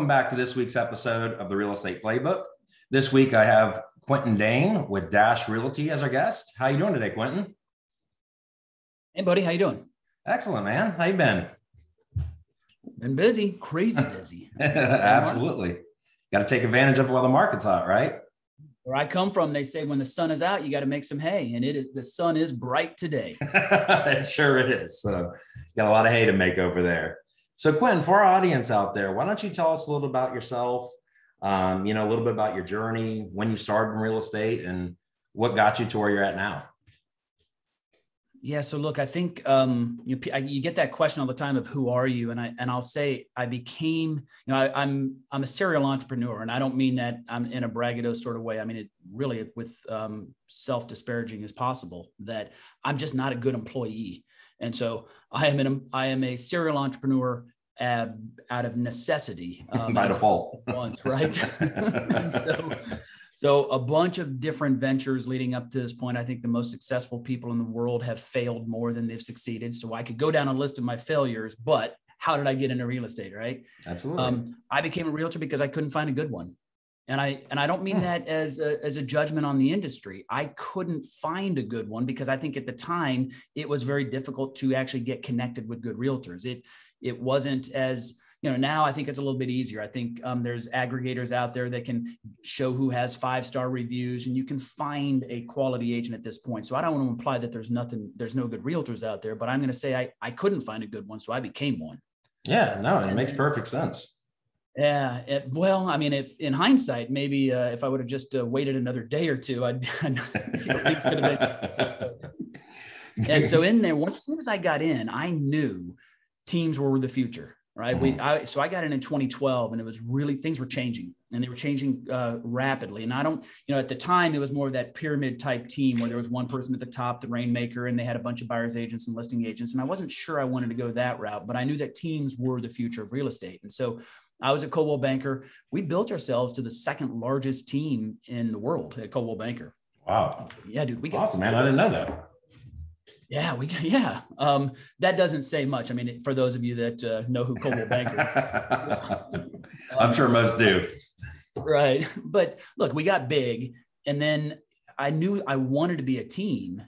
back to this week's episode of the Real Estate Playbook. This week I have Quentin Dane with Dash Realty as our guest. How you doing today, Quentin? Hey, buddy. How you doing? Excellent, man. How you been? Been busy, crazy busy. Absolutely. Got to take advantage of it while the market's hot, right? Where I come from, they say when the sun is out, you got to make some hay, and the sun is bright today. Sure it is. So got a lot of hay to make over there. So Quentin, for our audience out there, why don't you tell us a little about yourself, a little bit about your journey, when you started in real estate and what got you to where you're at now? Yeah. So look, I think you get that question all the time of who are you? And I'll say I became, I'm a serial entrepreneur, and I don't mean that I'm in a braggadocio sort of way. I mean it really with self-disparaging as possible, that I'm just not a good employee. And so I am a serial entrepreneur out of necessity. By default. Once, right? So a bunch of different ventures leading up to this point. I think the most successful people in the world have failed more than they've succeeded. So I could go down a list of my failures, but how did I get into real estate, right? Absolutely. I became a realtor because I couldn't find a good one. And I don't mean that as a judgment on the industry. I couldn't find a good one because I think at the time it was very difficult to actually get connected with good realtors. It wasn't as, now I think it's a little bit easier. I think there's aggregators out there that can show who has 5-star reviews, and you can find a quality agent at this point. So I don't want to imply that there's no good realtors out there, but I'm going to say I couldn't find a good one. So I became one. Yeah, no, it makes perfect sense. Yeah. If in hindsight, maybe if I would have just waited another day or two, And so in there, as soon as I got in, I knew teams were the future, right? So I got in 2012, and it was really, things were changing, and they were changing rapidly. And I don't, at the time, it was more of that pyramid type team where there was one person at the top, the rainmaker, and they had a bunch of buyers agents and listing agents. And I wasn't sure I wanted to go that route, but I knew that teams were the future of real estate. And so I was at Coldwell Banker. We built ourselves to the second largest team in the world at Coldwell Banker. Wow. Yeah, dude. Awesome, man. I didn't know that. Yeah, that doesn't say much. I mean, for those of you that know who Coldwell Banker is. I'm sure most do. Right. But look, we got big, and then I knew I wanted to be a team.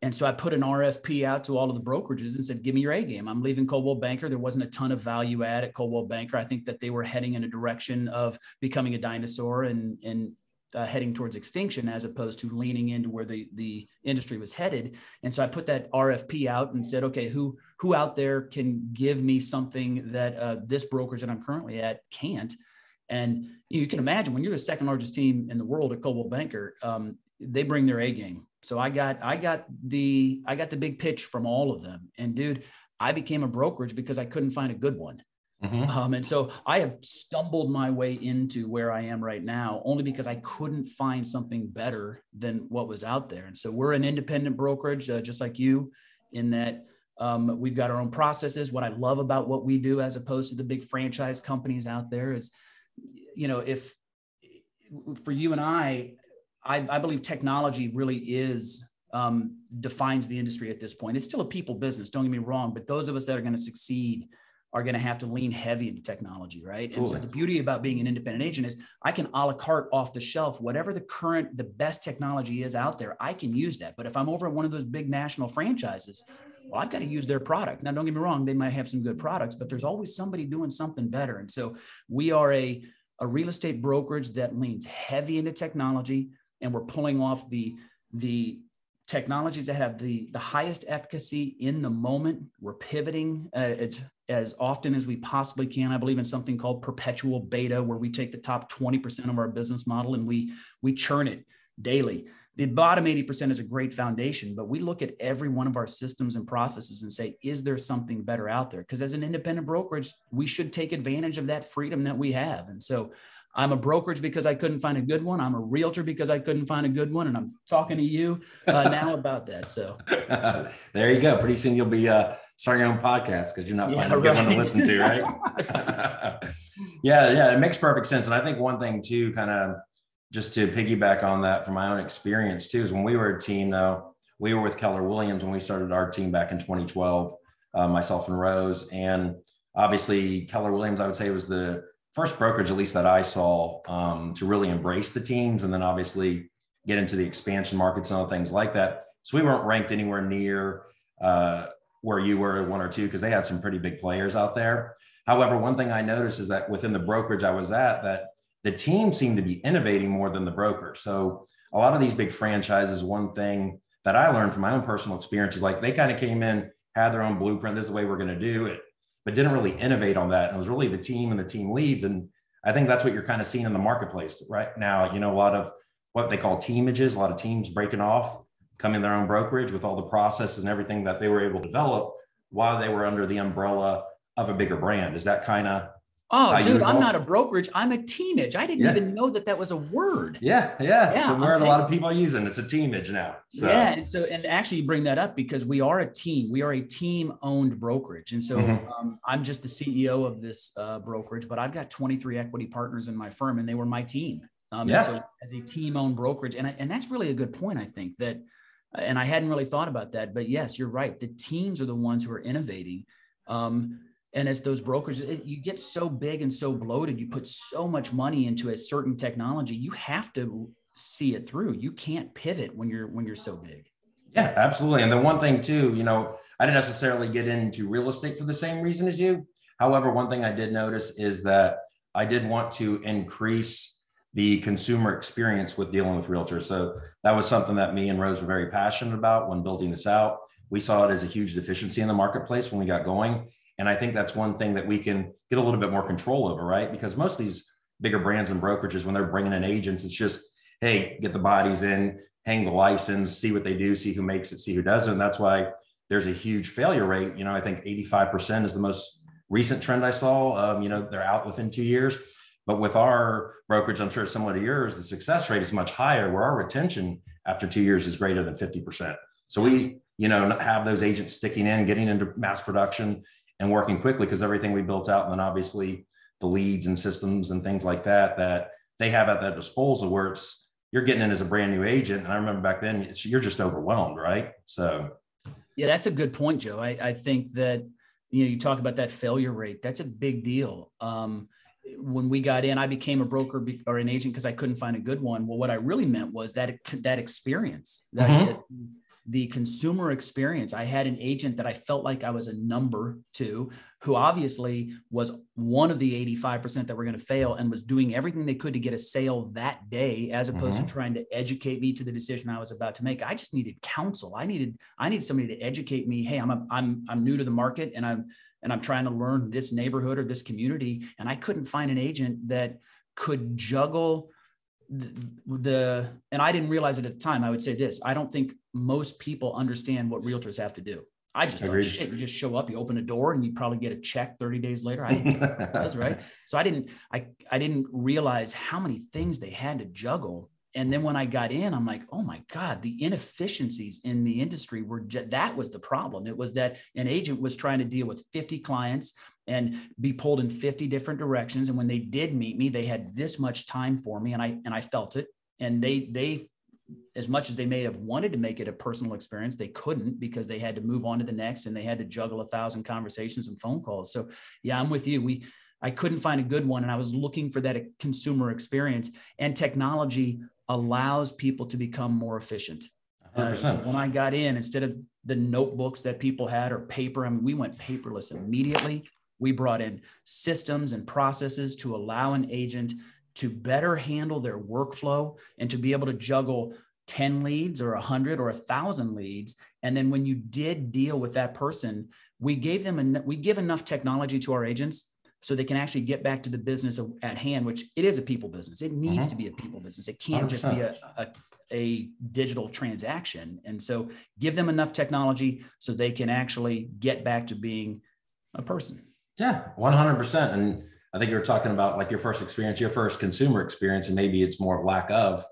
And so I put an RFP out to all of the brokerages and said, give me your A game. I'm leaving Coldwell Banker. There wasn't a ton of value add at Coldwell Banker. I think that they were heading in a direction of becoming a dinosaur and heading towards extinction, as opposed to leaning into where the industry was headed. And so I put that RFP out and said, okay, who out there can give me something that this brokerage that I'm currently at can't? And you can imagine when you're the second largest team in the world at Coldwell Banker, they bring their A game. So I got the big pitch from all of them. And dude, I became a brokerage because I couldn't find a good one. Mm-hmm. And so I have stumbled my way into where I am right now only because I couldn't find something better than what was out there. And so we're an independent brokerage, just like you, in that we've got our own processes. What I love about what we do, as opposed to the big franchise companies out there, is, if for you and I believe technology really defines the industry at this point. It's still a people business, don't get me wrong, but those of us that are going to succeed are going to have to lean heavy into technology, right? Absolutely. And so the beauty about being an independent agent is I can a la carte off the shelf, whatever the best technology is out there, I can use that. But if I'm over at one of those big national franchises, well, I've got to use their product. Now, don't get me wrong, they might have some good products, but there's always somebody doing something better. And so we are a real estate brokerage that leans heavy into technology, and we're pulling off the technologies that have the highest efficacy in the moment. We're pivoting as often as we possibly can. I believe in something called perpetual beta, where we take the top 20% of our business model and we churn it daily. The bottom 80% is a great foundation, but we look at every one of our systems and processes and say, is there something better out there? Because as an independent brokerage, we should take advantage of that freedom that we have. And so I'm a brokerage because I couldn't find a good one. I'm a realtor because I couldn't find a good one. And I'm talking to you now about that. So there you go. Pretty soon you'll be starting your own podcast because you're not finding a good one to listen to, right? Yeah, it makes perfect sense. And I think one thing too, kind of just to piggyback on that from my own experience too, is when we were a team, though, we were with Keller Williams when we started our team back in 2012, myself and Rose. And obviously Keller Williams, I would say, was the first brokerage, at least that I saw, to really embrace the teams, and then obviously get into the expansion markets and other things like that. So we weren't ranked anywhere near where you were, one or two, because they had some pretty big players out there. However, one thing I noticed is that within the brokerage I was at, that the team seemed to be innovating more than the broker. So a lot of these big franchises, one thing that I learned from my own personal experience is like they kind of came in, had their own blueprint. This is the way we're going to do it, but didn't really innovate on that. And it was really the team and the team leads. And I think that's what you're kind of seeing in the marketplace right now. You know, a lot of what they call teamages, a lot of teams breaking off, coming their own brokerage with all the processes and everything that they were able to develop while they were under the umbrella of a bigger brand. Is that kind of dude, I'm not a brokerage. I'm a teamage. I didn't even know that was a word. Yeah. So word a lot of people are using. It's a teamage now. So. Yeah. And actually you bring that up because we are a team. We are a team-owned brokerage. And so I'm just the CEO of this brokerage, but I've got 23 equity partners in my firm, and they were my team. So as a team-owned brokerage, and that's really a good point, I think that, and I hadn't really thought about that, but yes, you're right. The teams are the ones who are innovating. And as those brokers, you get so big and so bloated, you put so much money into a certain technology, you have to see it through. You can't pivot when you're so big. Yeah, absolutely. And the one thing too, you know, I didn't necessarily get into real estate for the same reason as you. However, one thing I did notice is that I did want to increase the consumer experience with dealing with realtors. So that was something that me and Rose were very passionate about when building this out. We saw it as a huge deficiency in the marketplace when we got going. And I think that's one thing that we can get a little bit more control over, right? Because most of these bigger brands and brokerages, when they're bringing in agents, it's just, hey, get the bodies in, hang the license, see what they do, see who makes it, see who doesn't. And that's why there's a huge failure rate. You know, I think 85% is the most recent trend I saw. You know, they're out within 2 years. But with our brokerage, I'm sure it's similar to yours, the success rate is much higher, where our retention after 2 years is greater than 50%. So we, you know, have those agents sticking in, getting into mass production and working quickly because everything we built out, and then obviously the leads and systems and things like that, that they have at their disposal, where it's, you're getting in as a brand new agent. And I remember back then, you're just overwhelmed, right? So. Yeah, that's a good point, Joe. I think that, you know, you talk about that failure rate, that's a big deal. When we got in, I became a broker or an agent because I couldn't find a good one. Well, what I really meant was that experience, the consumer experience. I had an agent that I felt like I was a number to, who obviously was one of the 85% that were going to fail and was doing everything they could to get a sale that day, as opposed to trying to educate me to the decision I was about to make. I just needed counsel. I needed somebody to educate me. Hey, I'm new to the market, and I'm trying to learn this neighborhood or this community. And I couldn't find an agent that could juggle and I didn't realize it at the time. I would say this: I don't think most people understand what realtors have to do. I just thought, shit, you just show up, you open a door, and you probably get a check 30 days later. I didn't know that was right. So I didn't realize how many things they had to juggle. And then when I got in, I'm like, oh my God, the inefficiencies in the industry that was the problem. It was that an agent was trying to deal with 50 clients and be pulled in 50 different directions. And when they did meet me, they had this much time for me, and I felt it. And they, as much as they may have wanted to make it a personal experience, they couldn't, because they had to move on to the next, and they had to juggle 1,000 conversations and phone calls. So yeah, I'm with you. I couldn't find a good one, and I was looking for that consumer experience, and technology allows people to become more efficient. When I got in, instead of the notebooks that people had or paper, I mean, we went paperless immediately. We brought in systems and processes to allow an agent to better handle their workflow and to be able to juggle 10 leads or 100 or 1,000 leads. And then when you did deal with that person, we give enough technology to our agents so they can actually get back to the business at hand, which it is a people business. It needs to be a people business. It can't 100%. Just be a digital transaction. And so give them enough technology so they can actually get back to being a person. Yeah, 100%. And I think you're talking about like your first experience, your first consumer experience, and maybe it's more of lack of.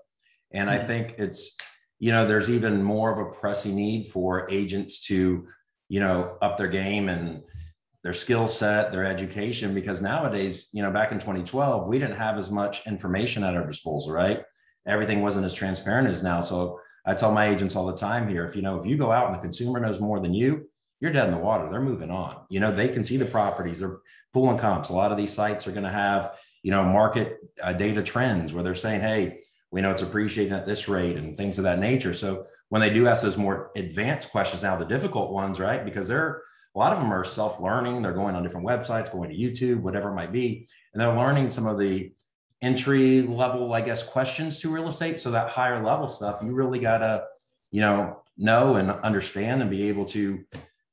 And I think it's, you know, there's even more of a pressing need for agents to, you know, up their game and their skill set, their education, because nowadays, you know, back in 2012, we didn't have as much information at our disposal, right? Everything wasn't as transparent as now. So I tell my agents all the time here, if you go out and the consumer knows more than you, you're dead in the water. They're moving on. You know, they can see the properties, they're pulling comps. A lot of these sites are going to have, market data trends where they're saying, hey, we know it's appreciating at this rate and things of that nature. So when they do ask those more advanced questions, now the difficult ones, right? Because a lot of them are self-learning. They're going on different websites, going to YouTube, whatever it might be. And they're learning some of the entry level, I guess, questions to real estate. So that higher level stuff, you really got to, know and understand and be able to,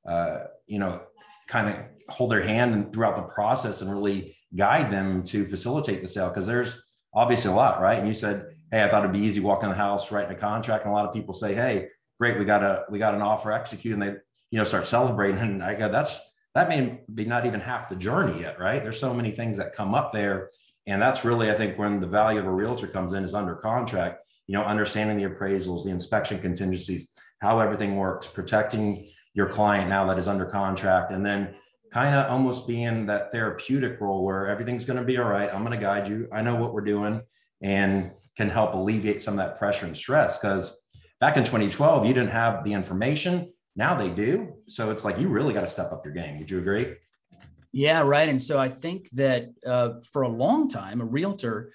kind of hold their hand throughout the process and really guide them to facilitate the sale. Because there's obviously a lot, right? And you said, hey, I thought it'd be easy walking the house, writing a contract. And a lot of people say, hey, great, we got an offer executed, and they, start celebrating. And I go, that may be not even half the journey yet, right? There's so many things that come up there. And that's really, I think, when the value of a realtor comes in is under contract, understanding the appraisals, the inspection contingencies, how everything works, protecting your client now that is under contract, and then kind of almost being that therapeutic role where everything's going to be all right. I'm going to guide you. I know what we're doing and can help alleviate some of that pressure and stress. Because back in 2012, you didn't have the information. Now they do. So it's like, you really got to step up your game. Would you agree? Yeah, right. And so I think that for a long time, a realtor,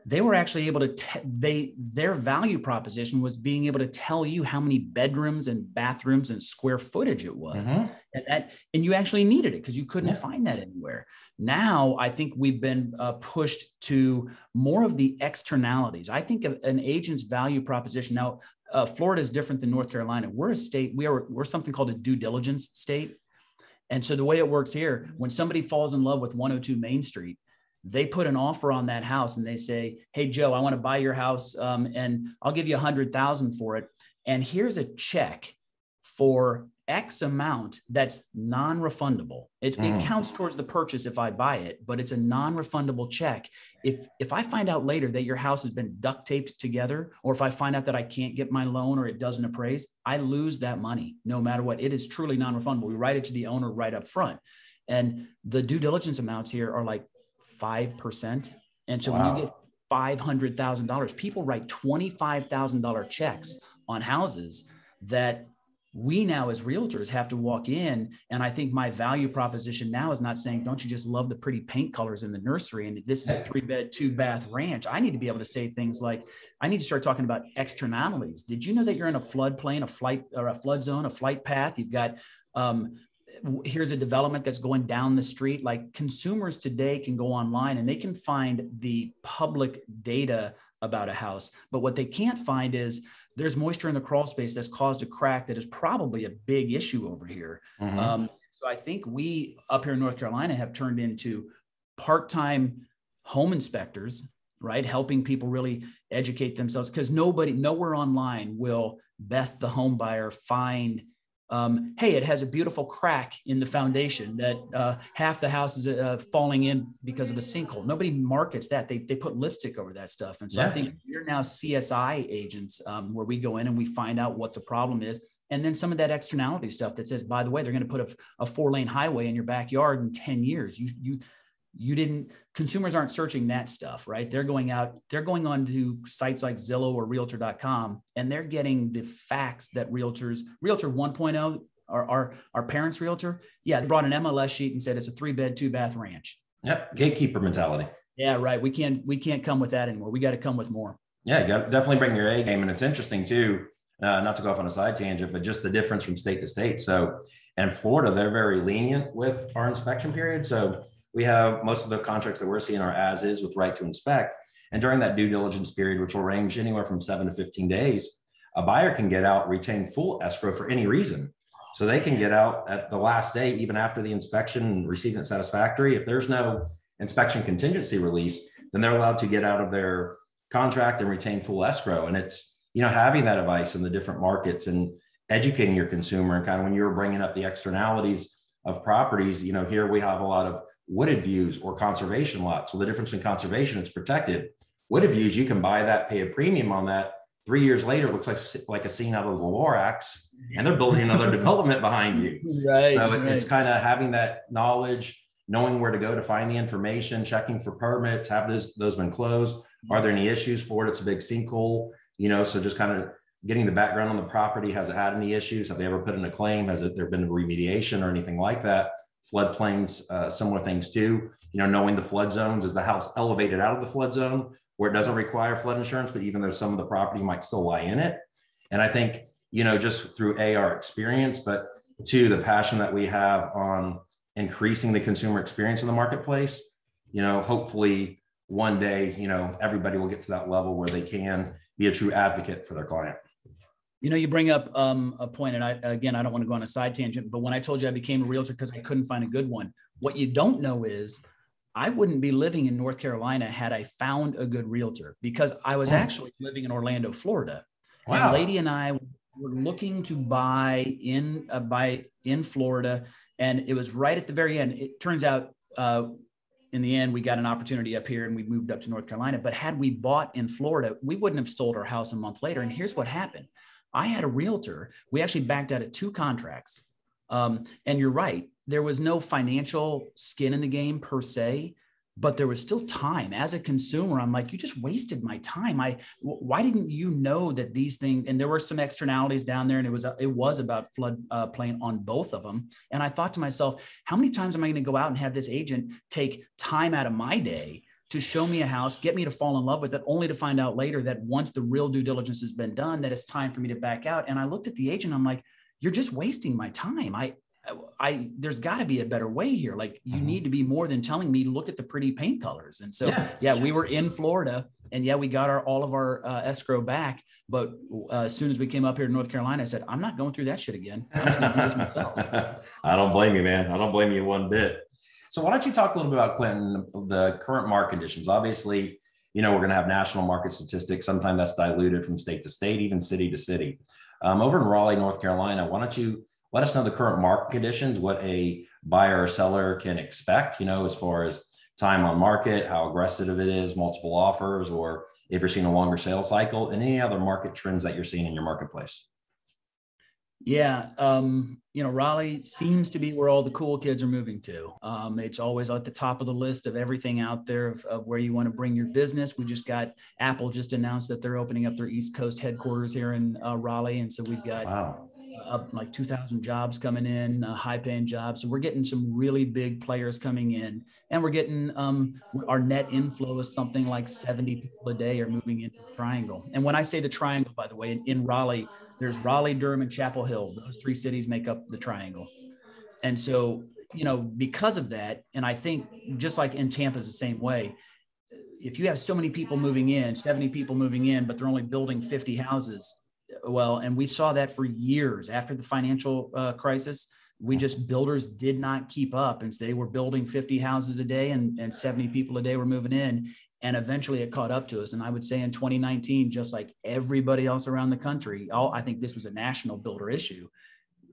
they were actually able to, their value proposition was being able to tell you how many bedrooms and bathrooms and square footage it was. Mm-hmm. And you actually needed it because you couldn't find that anywhere. Now, I think we've been pushed to more of the externalities. I think of an agent's value proposition. Now, Florida is different than North Carolina. We're a state, we're something called a due diligence state. And so the way it works here, when somebody falls in love with 102 Main Street, they put an offer on that house and they say, hey, Joe, I want to buy your house and I'll give you $100,000 for it. And here's a check for X amount that's non-refundable. It counts towards the purchase if I buy it, but it's a non-refundable check. If I find out later that your house has been duct taped together, or if I find out that I can't get my loan or it doesn't appraise, I lose that money no matter what. It is truly non-refundable. We write it to the owner right up front. And the due diligence amounts here are like 5%. And so when you get $500,000, people write $25,000 checks on houses that we now as realtors have to walk in. And I think my value proposition now is not saying, don't you just love the pretty paint colors in the nursery? And this is a 3-bed, 2-bath ranch. I need to be able to say things like, I need to start talking about externalities. Did you know that you're in a floodplain, a flood zone, a flight path? You've got, here's a development that's going down the street. Like, consumers today can go online and they can find the public data about a house, but what they can't find is there's moisture in the crawl space that's caused a crack that is probably a big issue over here. Mm-hmm. So I think we up here in North Carolina have turned into part-time home inspectors, right? Helping people really educate themselves, because nowhere online will Beth, the home buyer, find, hey, it has a beautiful crack in the foundation that half the house is falling in because of a sinkhole. Nobody markets that. They put lipstick over that stuff. And so I think we're now CSI agents where we go in and we find out what the problem is. And then some of that externality stuff that says, by the way, they're going to put a 4-lane highway in your backyard in 10 years. Consumers aren't searching that stuff, right? They're going on to sites like Zillow or realtor.com, and they're getting the facts that Realtor 1.0, our parents' realtor. Yeah. They brought an MLS sheet and said, it's a 3-bed, 2-bath ranch. Yep. Gatekeeper mentality. Yeah. Right. We can't come with that anymore. We got to come with more. Yeah. Definitely bring your A game. And it's interesting too, not to go off on a side tangent, but just the difference from state to state. So in Florida, they're very lenient with our inspection period. So we have most of the contracts that we're seeing are as is with right to inspect. And during that due diligence period, which will range anywhere from 7 to 15 days, a buyer can get out, retain full escrow for any reason. So they can get out at the last day, even after the inspection and receiving it satisfactory. If there's no inspection contingency release, then they're allowed to get out of their contract and retain full escrow. And it's, having that advice in the different markets and educating your consumer. And kind of when you were bringing up the externalities of properties, here we have a lot of wooded views or conservation lots. So the difference in conservation, it's protected. Wooded views, you can buy that, pay a premium on that. 3 years later, it looks like a scene out of the Lorax, and they're building another development behind you. Right. So it's kind of having that knowledge, knowing where to go to find the information, checking for permits, have those been closed? Are there any issues for it? It's a big sinkhole, so just kind of getting the background on the property. Has it had any issues? Have they ever put in a claim? Has there been a remediation or anything like that? Floodplains, similar things too. knowing the flood zones. Is the house elevated out of the flood zone where it doesn't require flood insurance, but even though some of the property might still lie in it? And I think, just through our experience, but two, the passion that we have on increasing the consumer experience in the marketplace, hopefully one day, everybody will get to that level where they can be a true advocate for their client. You bring up a point, and I don't want to go on a side tangent, but when I told you I became a realtor because I couldn't find a good one, what you don't know is I wouldn't be living in North Carolina had I found a good realtor, because I was actually living in Orlando, Florida. Wow. And a lady and I were looking to buy in Florida, and it was right at the very end. It turns out in the end, we got an opportunity up here and we moved up to North Carolina. But had we bought in Florida, we wouldn't have sold our house a month later. And here's what happened. I had a realtor. We actually backed out of 2 contracts. And you're right. There was no financial skin in the game per se, but there was still time. As a consumer, I'm like, you just wasted my time. Why didn't you know that these things, and there were some externalities down there, and it was about flood plain on both of them. And I thought to myself, how many times am I going to go out and have this agent take time out of my day to show me a house, get me to fall in love with it, only to find out later that once the real due diligence has been done, that it's time for me to back out. And I looked at the agent, I'm like, you're just wasting my time. There's got to be a better way here. Like, you need to be more than telling me to look at the pretty paint colors. And so, we were in Florida, and we got all of our escrow back. But as soon as we came up here to North Carolina, I said, I'm not going through that shit again. I'm just going to do this myself. I don't blame you, man. I don't blame you one bit. So why don't you talk a little bit about, Quentin, the current market conditions? Obviously, we're going to have national market statistics. Sometimes that's diluted from state to state, even city to city. Over in Raleigh, North Carolina, why don't you let us know the current market conditions, what a buyer or seller can expect, as far as time on market, how aggressive it is, multiple offers, or if you're seeing a longer sales cycle, and any other market trends that you're seeing in your marketplace. Raleigh seems to be where all the cool kids are moving to. It's always at the top of the list of everything out there of where you want to bring your business. Apple just announced that they're opening up their East Coast headquarters here in Raleigh. And so we've got up like 2,000 jobs coming in, high paying jobs. So we're getting some really big players coming in, and we're getting our net inflow is something like 70 people a day are moving into the Triangle. And when I say the Triangle, by the way, in Raleigh, there's Raleigh, Durham, and Chapel Hill. Those 3 cities make up the Triangle. And so, because of that, and I think just like in Tampa is the same way, if you have so many people moving in, 70 people moving in, but they're only building 50 houses, and we saw that for years after the financial crisis, builders did not keep up. And so they were building 50 houses a day and 70 people a day were moving in. And eventually it caught up to us. And I would say in 2019, just like everybody else around the country, I think this was a national builder issue.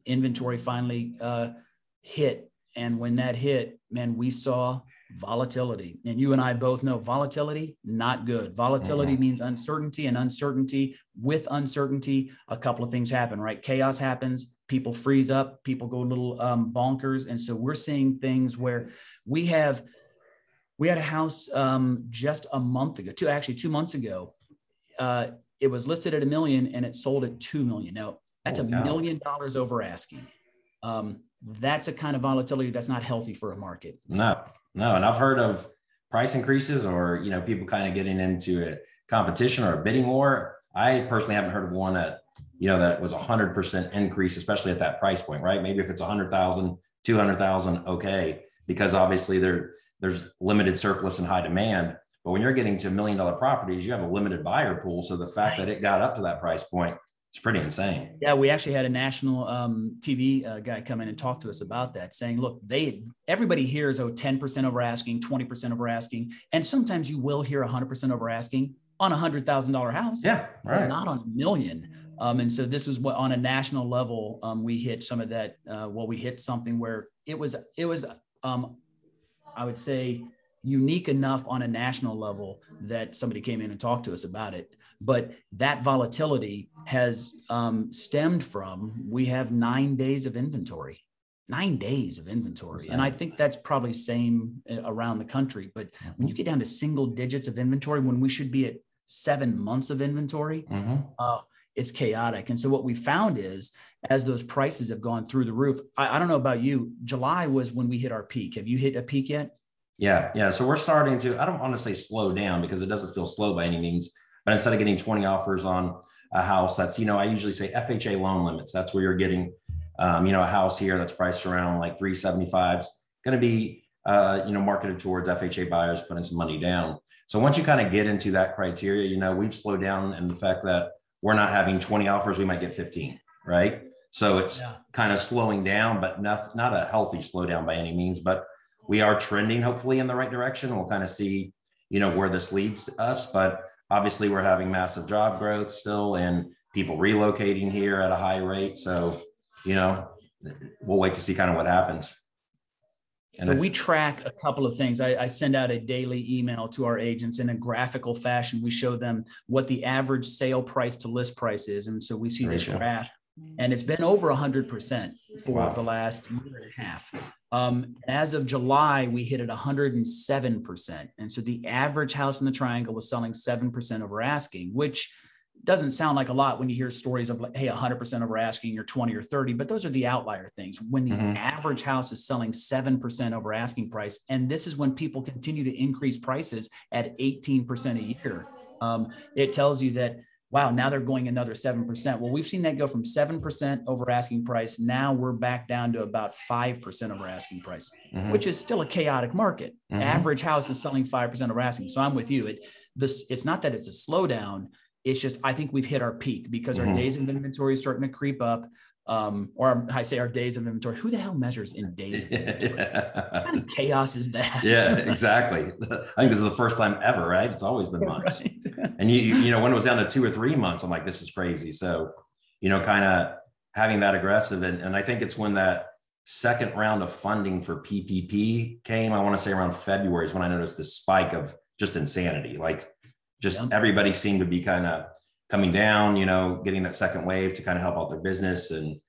Inventory finally hit. And when that hit, man, we saw volatility. And you and I both know volatility, not good. Volatility means uncertainty, and with uncertainty, a couple of things happen, right? Chaos happens, people freeze up, people go a little bonkers. And so we're seeing things where we had a house just a month ago, 2 months ago. It was listed at $1 million and it sold at $2 million. Now that's $1 million over asking. That's a kind of volatility that's not healthy for a market. No. And I've heard of price increases or, people kind of getting into a competition or a bidding war. I personally haven't heard of one that, that was 100% increase, especially at that price point, right? Maybe if it's 100,000, 200,000, okay, because obviously there's limited surplus and high demand. But when you're getting to $1 million properties, you have a limited buyer pool. So the fact that it got up to that price point, it's pretty insane. Yeah, we actually had a national TV guy come in and talk to us about that, saying, look, everybody hears, 10% over asking, 20% over asking. And sometimes you will hear 100% over asking on $100,000 house. Yeah, right. But not on $1 million. And so this was what on a national level, we hit some of that. We hit something where it was I would say unique enough on a national level that somebody came in and talked to us about it. But that volatility has stemmed from, we have 9 days of inventory. 9 days of inventory. And I think that's probably same around the country. But when you get down to single digits of inventory, when we should be at 7 months of inventory, it's chaotic. And so what we found is, as those prices have gone through the roof, I don't know about you, July was when we hit our peak. Have you hit a peak yet? Yeah. Yeah. So we're starting to, I don't want to say slow down because it doesn't feel slow by any means, but instead of getting 20 offers on a house, that's, I usually say FHA loan limits. That's where you're getting, a house here that's priced around like 375 is going to be, marketed towards FHA buyers putting some money down. So once you kind of get into that criteria, we've slowed down in the fact that we're not having 20 offers, we might get 15, right? So it's kind of slowing down, but not a healthy slowdown by any means, but we are trending hopefully in the right direction. We'll kind of see, where this leads to us, but obviously we're having massive job growth still and people relocating here at a high rate. So, we'll wait to see kind of what happens. And so we track a couple of things. I send out a daily email to our agents in a graphical fashion. We show them what the average sale price to list price is. And so we see this graph, and it's been over 100% for the last year and a half. As of July, we hit at 107%. And so the average house in the triangle was selling 7% over asking, which doesn't sound like a lot when you hear stories of like, hey, 100% over asking or 20 or 30, but those are the outlier things. When the average house is selling 7% over asking price, and this is when people continue to increase prices at 18% a year, it tells you that, wow, now they're going another 7%. Well, we've seen that go from 7% over asking price. Now we're back down to about 5% over asking price, which is still a chaotic market. Average house is selling 5% over asking. So I'm with you. It's not that it's a slowdown. It's just, I think we've hit our peak because our days of inventory is starting to creep up. Or I say our days of inventory. Who the hell measures in days of inventory? What kind of chaos is that? Yeah, exactly. I think this is the first time ever, right? It's always been months. Right. And when it was down to 2 or 3 months, I'm like, this is crazy. So, kind of having that aggressive. And I think it's when that second round of funding for PPP came, I want to say around February is when I noticed this spike of just insanity. Like everybody seemed to be kind of coming down, getting that second wave to kind of help out their business. And,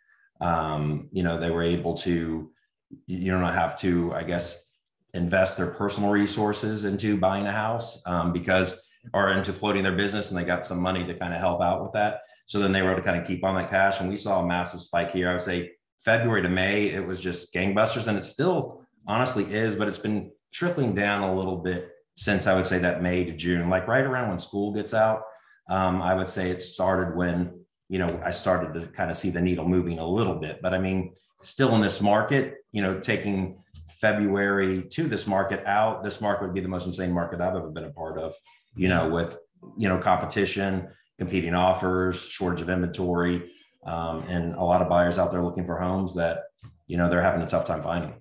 they were able to, not have to, I guess, invest their personal resources into buying a house or into floating their business. And they got some money to kind of help out with that. So then they were able to kind of keep on that cash. And we saw a massive spike here. I would say February to May, it was just gangbusters. And it still honestly is, but it's been trickling down a little bit since I would say that May to June, like right around when school gets out. I would say it started when, I started to kind of see the needle moving a little bit, but I mean, still in this market, taking February to this market would be the most insane market I've ever been a part of, with, competition, competing offers, shortage of inventory, and a lot of buyers out there looking for homes that, they're having a tough time finding.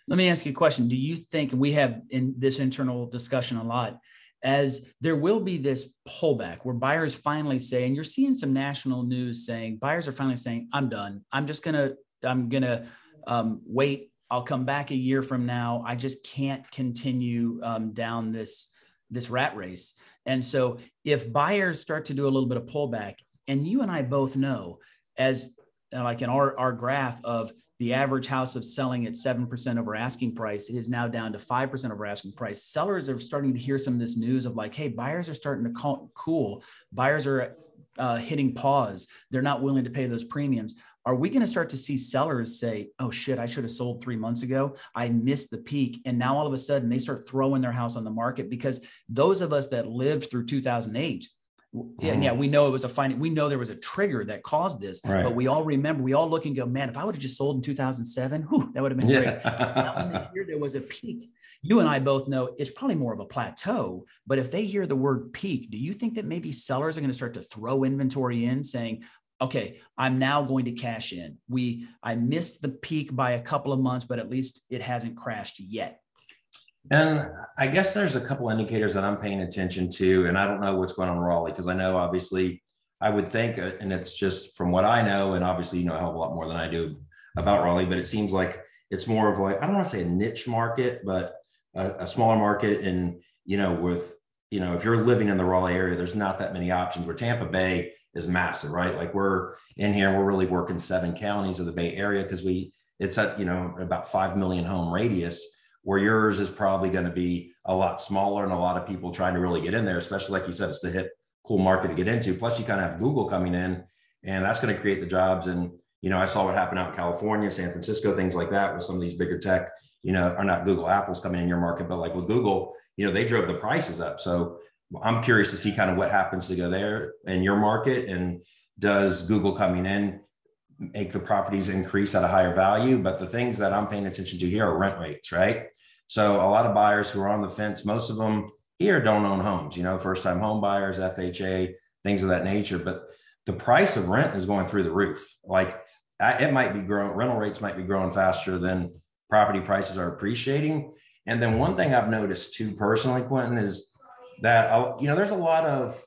Let me ask you a question. Do you think, and we have in this internal discussion a lot, as there will be this pullback where buyers finally say, and you're seeing some national news saying, buyers are finally saying, I'm done. I'm going to wait. I'll come back a year from now. I just can't continue down this rat race. And so if buyers start to do a little bit of pullback, and you and I both know, as like in our graph of the average house of selling at 7% over asking price, it is now down to 5% over asking price. Sellers are starting to hear some of this news of like, hey, buyers are starting to cool. Buyers are hitting pause. They're not willing to pay those premiums. Are we going to start to see sellers say, oh shit, I should have sold 3 months ago. I missed the peak. And now all of a sudden they start throwing their house on the market? Because those of us that lived through 2008, we know it was we know there was a trigger that caused this, but we all remember, we all look and go, man, if I would have just sold in 2007, that would have been great. Now, when they hear there was a peak, you and I both know it's probably more of a plateau, but if they hear the word peak, do you think that maybe sellers are going to start to throw inventory in saying, okay, I'm now going to cash in. I missed the peak by a couple of months, but at least it hasn't crashed yet. And I guess there's a couple indicators that I'm paying attention to, and I don't know what's going on in Raleigh, because I know obviously I would think, and it's just from what I know, and obviously you know a hell of a lot more than I do about Raleigh, but it seems like it's more of like, I don't want to say a niche market, but a smaller market. And, if you're living in the Raleigh area, there's not that many options, where Tampa Bay is massive, right? Like we're in here, we're really working 7 counties of the Bay Area because it's at, about 5 million home radius, where yours is probably going to be a lot smaller and a lot of people trying to really get in there, especially like you said, it's the hip, cool market to get into. Plus you kind of have Google coming in, and that's going to create the jobs. And, I saw what happened out in California, San Francisco, things like that with some of these bigger tech, or not Google, Apple's coming in your market, but like with Google, they drove the prices up. So I'm curious to see kind of what happens to go there in your market. And does Google coming in make the properties increase at a higher value? But the things that I'm paying attention to here are rent rates, right? So a lot of buyers who are on the fence, most of them here don't own homes, first time home buyers, FHA, things of that nature. But the price of rent is going through the roof. Like it might be growing, rental rates might be growing faster than property prices are appreciating. And then one thing I've noticed too personally, Quentin, is that, there's a lot of,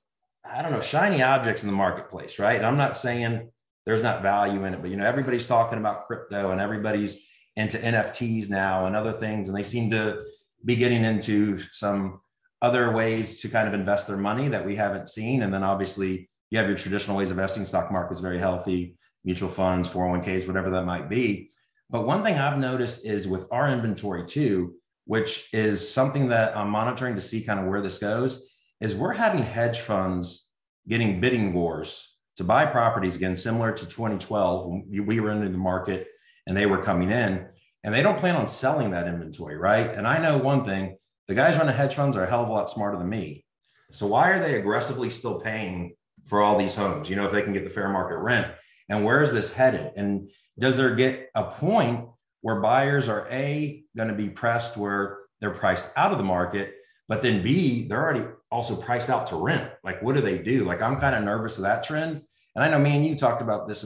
shiny objects in the marketplace, right? And I'm not saying there's not value in it, but, everybody's talking about crypto and everybody's into NFTs now and other things. And they seem to be getting into some other ways to kind of invest their money that we haven't seen. And then obviously you have your traditional ways of investing. Stock market's very healthy, mutual funds, 401ks, whatever that might be. But one thing I've noticed is with our inventory too, which is something that I'm monitoring to see kind of where this goes, is we're having hedge funds getting bidding wars to buy properties again, similar to 2012 when we were into the market and they were coming in, and they don't plan on selling that inventory, right? And I know one thing, the guys running hedge funds are a hell of a lot smarter than me. So why are they aggressively still paying for all these homes, if they can get the fair market rent? And where is this headed? And does there get a point where buyers are A, going to be pressed where they're priced out of the market, but then B, they're already also priced out to rent? Like, what do they do? Like, I'm kind of nervous of that trend. And I know me and you talked about this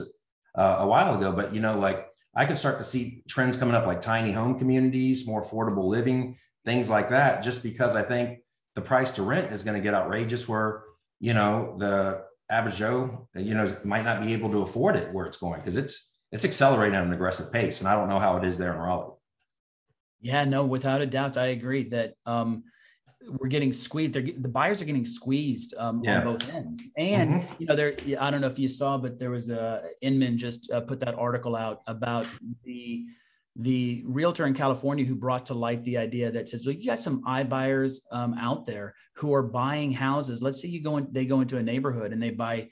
a while ago, but like I could start to see trends coming up like tiny home communities, more affordable living, things like that, just because I think the price to rent is going to get outrageous where, the average Joe, might not be able to afford it where it's going, because it's accelerating at an aggressive pace. And I don't know how it is there in Raleigh. Yeah, no, without a doubt. I agree that we're getting squeezed. The buyers are getting squeezed on both ends. And, I don't know if you saw, but there was Inman just put that article out about the realtor in California who brought to light the idea that says, well, you got some iBuyers out there who are buying houses. Let's say they go into a neighborhood and they buy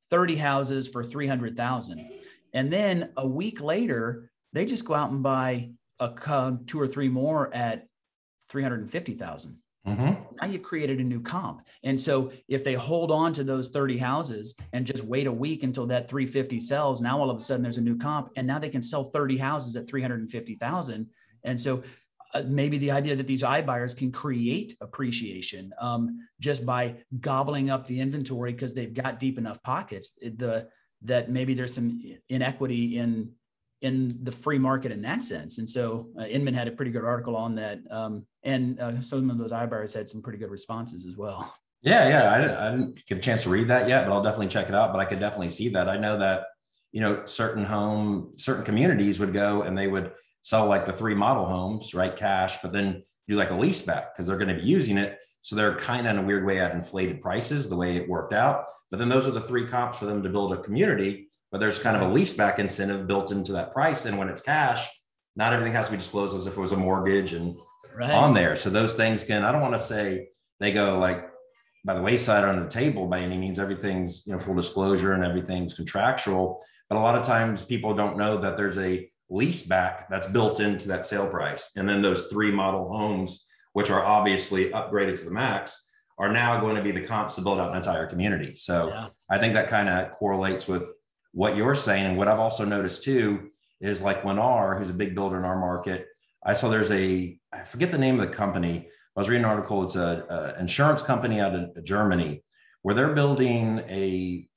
30 houses for $300,000. And then a week later, they just go out and buy two or three more at $350,000. Now you've created a new comp. And so if they hold on to those 30 houses and just wait a week until that 350 sells, now all of a sudden there's a new comp, and now they can sell 30 houses at 350,000. And so maybe the idea that these iBuyers can create appreciation just by gobbling up the inventory because they've got deep enough pockets, that maybe there's some inequity in the free market in that sense. And so Inman had a pretty good article on that. And some of those iBuyers had some pretty good responses as well. Yeah. I didn't get a chance to read that yet, but I'll definitely check it out. But I could definitely see that. I know that, certain communities would go and they would sell like the 3 model homes, right? Cash, but then do like a lease back because they're going to be using it. So they're kind of in a weird way at inflated prices, the way it worked out. But then those are the 3 comps for them to build a community. But there's kind of a lease back incentive built into that price. And when it's cash, not everything has to be disclosed as if it was a mortgage and on there. So those things I don't want to say they go like by the wayside or on the table by any means. Everything's, full disclosure and everything's contractual. But a lot of times people don't know that there's a lease back that's built into that sale price. And then those 3 model homes, which are obviously upgraded to the max, are now going to be the comps to build out an entire community. So I think that kind of correlates with what you're saying. And what I've also noticed too is like Lennar, who's a big builder in our market. I saw there's I forget the name of the company. I was reading an article. It's a insurance company out of Germany where they're building a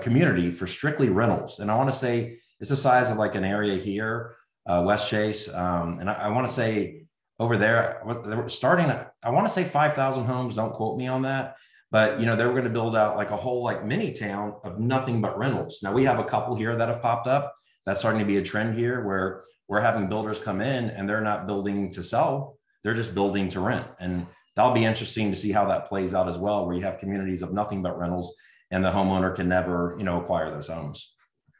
community for strictly rentals. And I want to say it's the size of like an area here, West Chase. And I want to say over there, they were starting, I want to say 5,000 homes. Don't quote me on that. But, they were going to build out like a whole like mini town of nothing but rentals. Now we have a couple here that have popped up. That's starting to be a trend here where we're having builders come in and they're not building to sell. They're just building to rent. And that'll be interesting to see how that plays out as well, where you have communities of nothing but rentals and the homeowner can never, acquire those homes.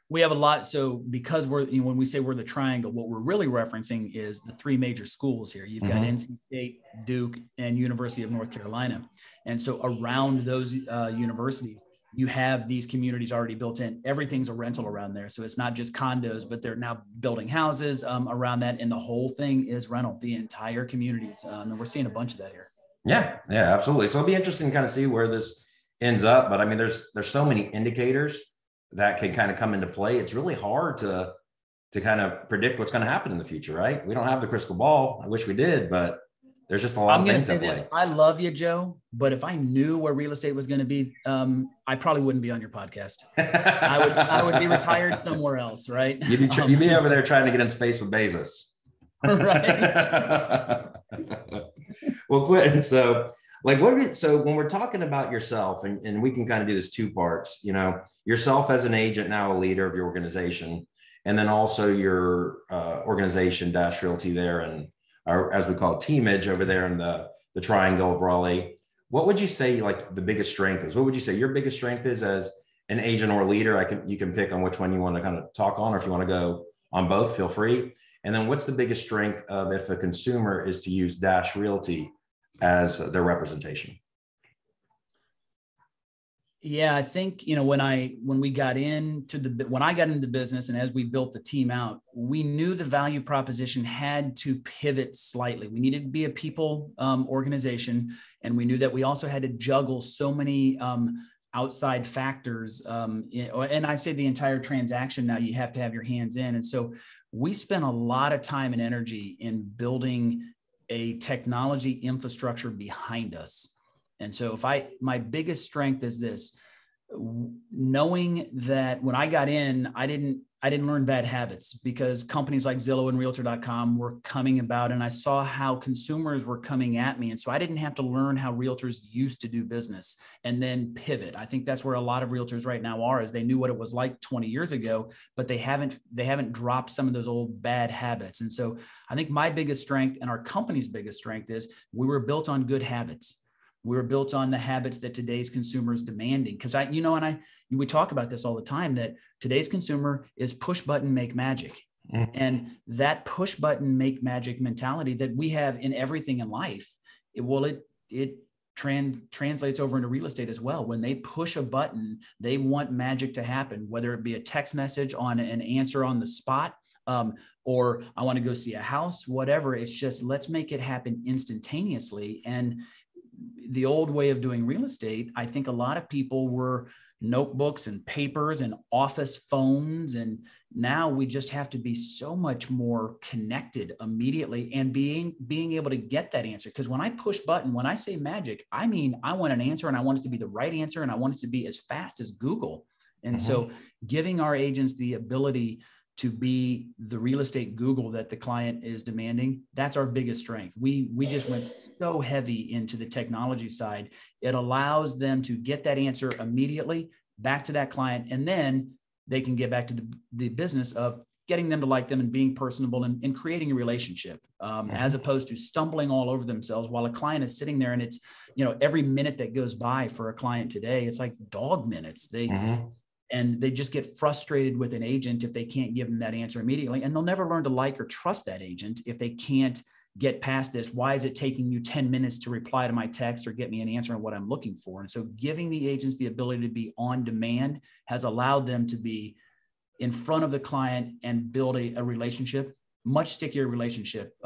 We have a lot. So because when we say we're the triangle, what we're really referencing is the 3 major schools here. You've got NC State, Duke, and University of North Carolina. And so around those universities, you have these communities already built in. Everything's a rental around there. So it's not just condos, but they're now building houses around that. And the whole thing is rental, the entire communities. And we're seeing a bunch of that here. Yeah, absolutely. So it'll be interesting to kind of see where this ends up. But I mean, there's so many indicators that can kind of come into play. It's really hard to kind of predict what's going to happen in the future, right? We don't have the crystal ball. I wish we did, but there's just a lot of things at play. I love you, Joe, but if I knew where real estate was going to be, I probably wouldn't be on your podcast. I would be retired somewhere else, right? You'd be over there trying to get in space with Bezos. Right. Well, Quentin, so when we're talking about yourself, and we can kind of do this two parts, yourself as an agent, now a leader of your organization, and then also your organization, Dash Realty there, and as we call it, Teamage over there in the triangle of Raleigh. What would you say like the biggest strength is? What would you say your biggest strength is as an agent or leader? You can pick on which one you want to kind of talk on, or if you want to go on both, feel free. And then what's the biggest strength of if a consumer is to use Dash Realty as their representation? Yeah, I think, when I got into the business and as we built the team out, we knew the value proposition had to pivot slightly. We needed to be a people organization. And we knew that we also had to juggle so many outside factors. And I say the entire transaction now, you have to have your hands in. And so we spent a lot of time and energy in building a technology infrastructure behind us. And so my biggest strength is this, knowing that when I got in, I didn't learn bad habits, because companies like Zillow and Realtor.com were coming about, and I saw how consumers were coming at me. And so I didn't have to learn how realtors used to do business and then pivot. I think that's where a lot of realtors right now are, is they knew what it was like 20 years ago, but they haven't dropped some of those old bad habits. And so I think my biggest strength and our company's biggest strength is we were built on good habits. We were built on the habits that today's consumer is demanding. Because we talk about this all the time, that today's consumer is push button, make magic. Mm-hmm. And that push button, make magic mentality that we have in everything in life, it translates over into real estate as well. When they push a button, they want magic to happen, whether it be a text message on an answer on the spot, or I want to go see a house, whatever. It's just, let's make it happen instantaneously. And the old way of doing real estate, I think a lot of people were notebooks and papers and office phones. And now we just have to be so much more connected immediately and being able to get that answer. Because when I push button, when I say magic, I mean, I want an answer and I want it to be the right answer. And I want it to be as fast as Google. And so giving our agents the ability to be the real estate Google that the client is demanding, that's our biggest strength. We just went so heavy into the technology side. It allows them to get that answer immediately back to that client, and then they can get back to the business of getting them to like them and being personable and creating a relationship, as opposed to stumbling all over themselves while a client is sitting there. And it's, every minute that goes by for a client today, it's like dog minutes. And they just get frustrated with an agent if they can't give them that answer immediately. And they'll never learn to like or trust that agent if they can't get past this. Why is it taking you 10 minutes to reply to my text or get me an answer on what I'm looking for? And so giving the agents the ability to be on demand has allowed them to be in front of the client and build a relationship, much stickier relationship,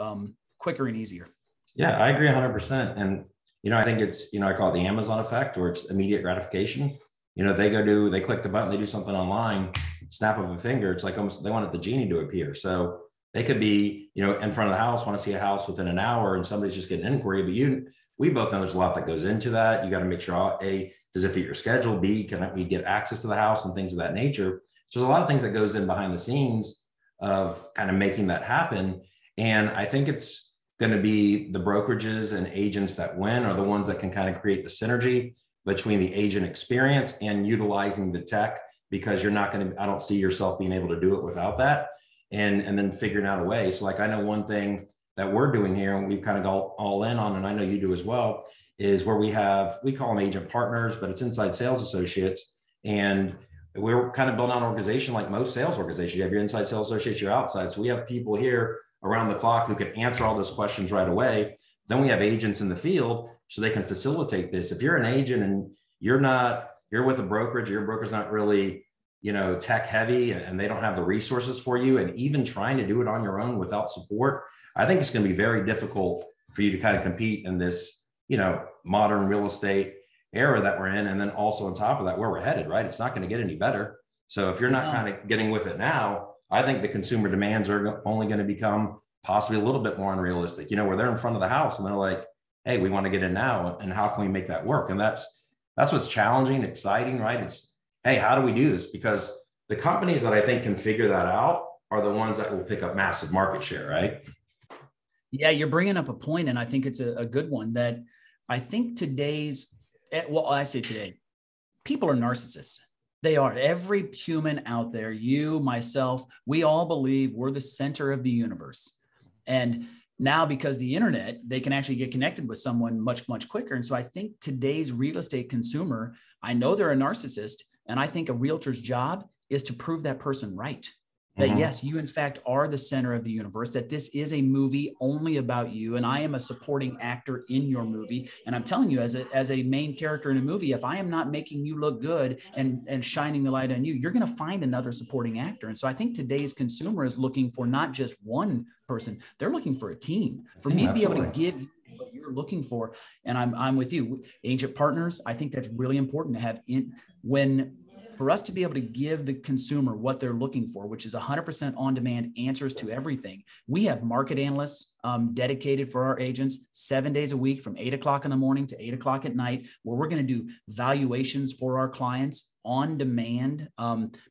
quicker and easier. Yeah, I agree 100%. And, I think it's, I call it the Amazon effect, or it's immediate gratification. They click the button, they do something online, snap of a finger. It's like almost, they wanted the genie to appear. So they could be, in front of the house, want to see a house within an hour, and somebody's just getting an inquiry. But we both know there's a lot that goes into that. You got to make sure, A, does it fit your schedule? B, can we get access to the house and things of that nature? So there's a lot of things that goes in behind the scenes of kind of making that happen. And I think it's going to be the brokerages and agents that win are the ones that can kind of create the synergy between the agent experience and utilizing the tech, because I don't see yourself being able to do it without that. And then figuring out a way. So like, I know one thing that we're doing here, and we've kind of go all in on, and I know you do as well, is where we call them agent partners, but it's inside sales associates. And we're kind of building out an organization like most sales organizations. You have your inside sales associates, your outside. So we have people here around the clock who can answer all those questions right away. Then we have agents in the field so they can facilitate this. If you're an agent and you're not you're with a brokerage, your broker's not really, tech heavy, and they don't have the resources for you. And even trying to do it on your own without support, I think it's going to be very difficult for you to kind of compete in this, modern real estate era that we're in. And then also on top of that, where we're headed, right? It's not going to get any better. So if you're not kind of getting with it now, I think the consumer demands are only going to become possibly a little bit more unrealistic, where they're in front of the house and they're like, hey, we want to get in now. And how can we make that work? And that's what's challenging, exciting, right? It's, hey, how do we do this? Because the companies that I think can figure that out are the ones that will pick up massive market share, right? Yeah, you're bringing up a point, and I think it's a good one that I think I say today, people are narcissists. They are. Every human out there, you, myself, we all believe we're the center of the universe. And now, because the internet, they can actually get connected with someone much, much quicker. And so I think today's real estate consumer, I know they're a narcissist, and I think a realtor's job is to prove that person right. That yes, you in fact are the center of the universe, that this is a movie only about you. And I am a supporting actor in your movie. And I'm telling you, as a main character in a movie, if I am not making you look good and shining the light on you, you're going to find another supporting actor. And so I think today's consumer is looking for not just one person, they're looking for a team. For me to be able to give you what you're looking for. And I'm with you. Agent partners, I think that's really important to have for us to be able to give the consumer what they're looking for, which is 100% on-demand answers to everything. We have market analysts dedicated for our agents 7 days a week from 8 o'clock in the morning to 8 o'clock at night, where we're going to do valuations for our clients on demand,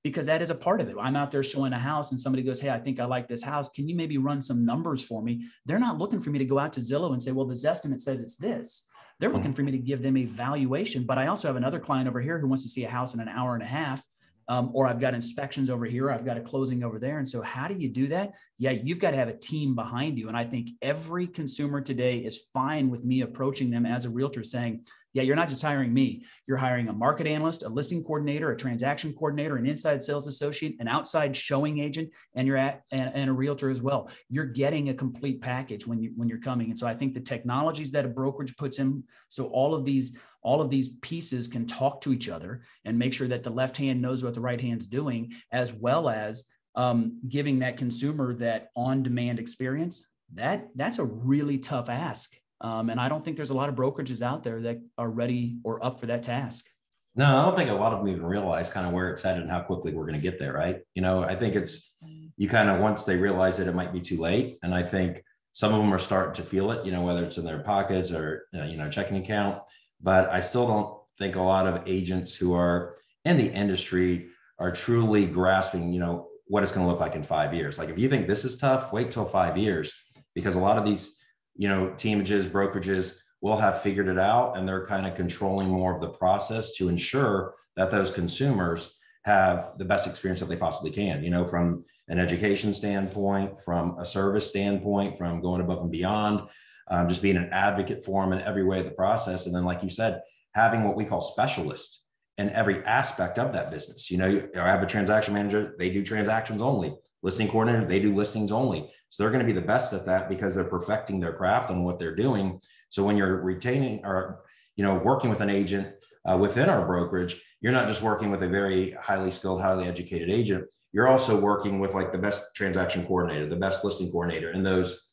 because that is a part of it. I'm out there showing a house and somebody goes, hey, I think I like this house. Can you maybe run some numbers for me? They're not looking for me to go out to Zillow and say, well, this estimate says it's this. They're looking for me to give them a valuation. But I also have another client over here who wants to see a house in an hour and a half, or I've got inspections over here, I've got a closing over there. And so how do you do that? Yeah, you've got to have a team behind you. And I think every consumer today is fine with me approaching them as a realtor saying, yeah, you're not just hiring me. You're hiring a market analyst, a listing coordinator, a transaction coordinator, an inside sales associate, an outside showing agent, and a realtor as well. You're getting a complete package when you're coming. And so I think the technologies that a brokerage puts in, so all of these pieces can talk to each other and make sure that the left hand knows what the right hand's doing, as well as giving that consumer that on-demand experience. That's a really tough ask. And I don't think there's a lot of brokerages out there that are ready or up for that task. No, I don't think a lot of them even realize kind of where it's headed and how quickly we're going to get there, right? I think it's, you kind of, once they realize it might be too late. And I think some of them are starting to feel it, whether it's in their pockets or, checking account. But I still don't think a lot of agents who are in the industry are truly grasping, what it's going to look like in 5 years. Like, if you think this is tough, wait till 5 years, because a lot of these teamages, brokerages will have figured it out, and they're kind of controlling more of the process to ensure that those consumers have the best experience that they possibly can, from an education standpoint, from a service standpoint, from going above and beyond, just being an advocate for them in every way of the process. And then, like you said, having what we call specialists in every aspect of that business. I have a transaction manager, they do transactions only. Listing coordinator, they do listings only. So they're going to be the best at that because they're perfecting their craft on what they're doing. So when you're retaining or, working with an agent within our brokerage, you're not just working with a very highly skilled, highly educated agent. You're also working with like the best transaction coordinator, the best listing coordinator. And those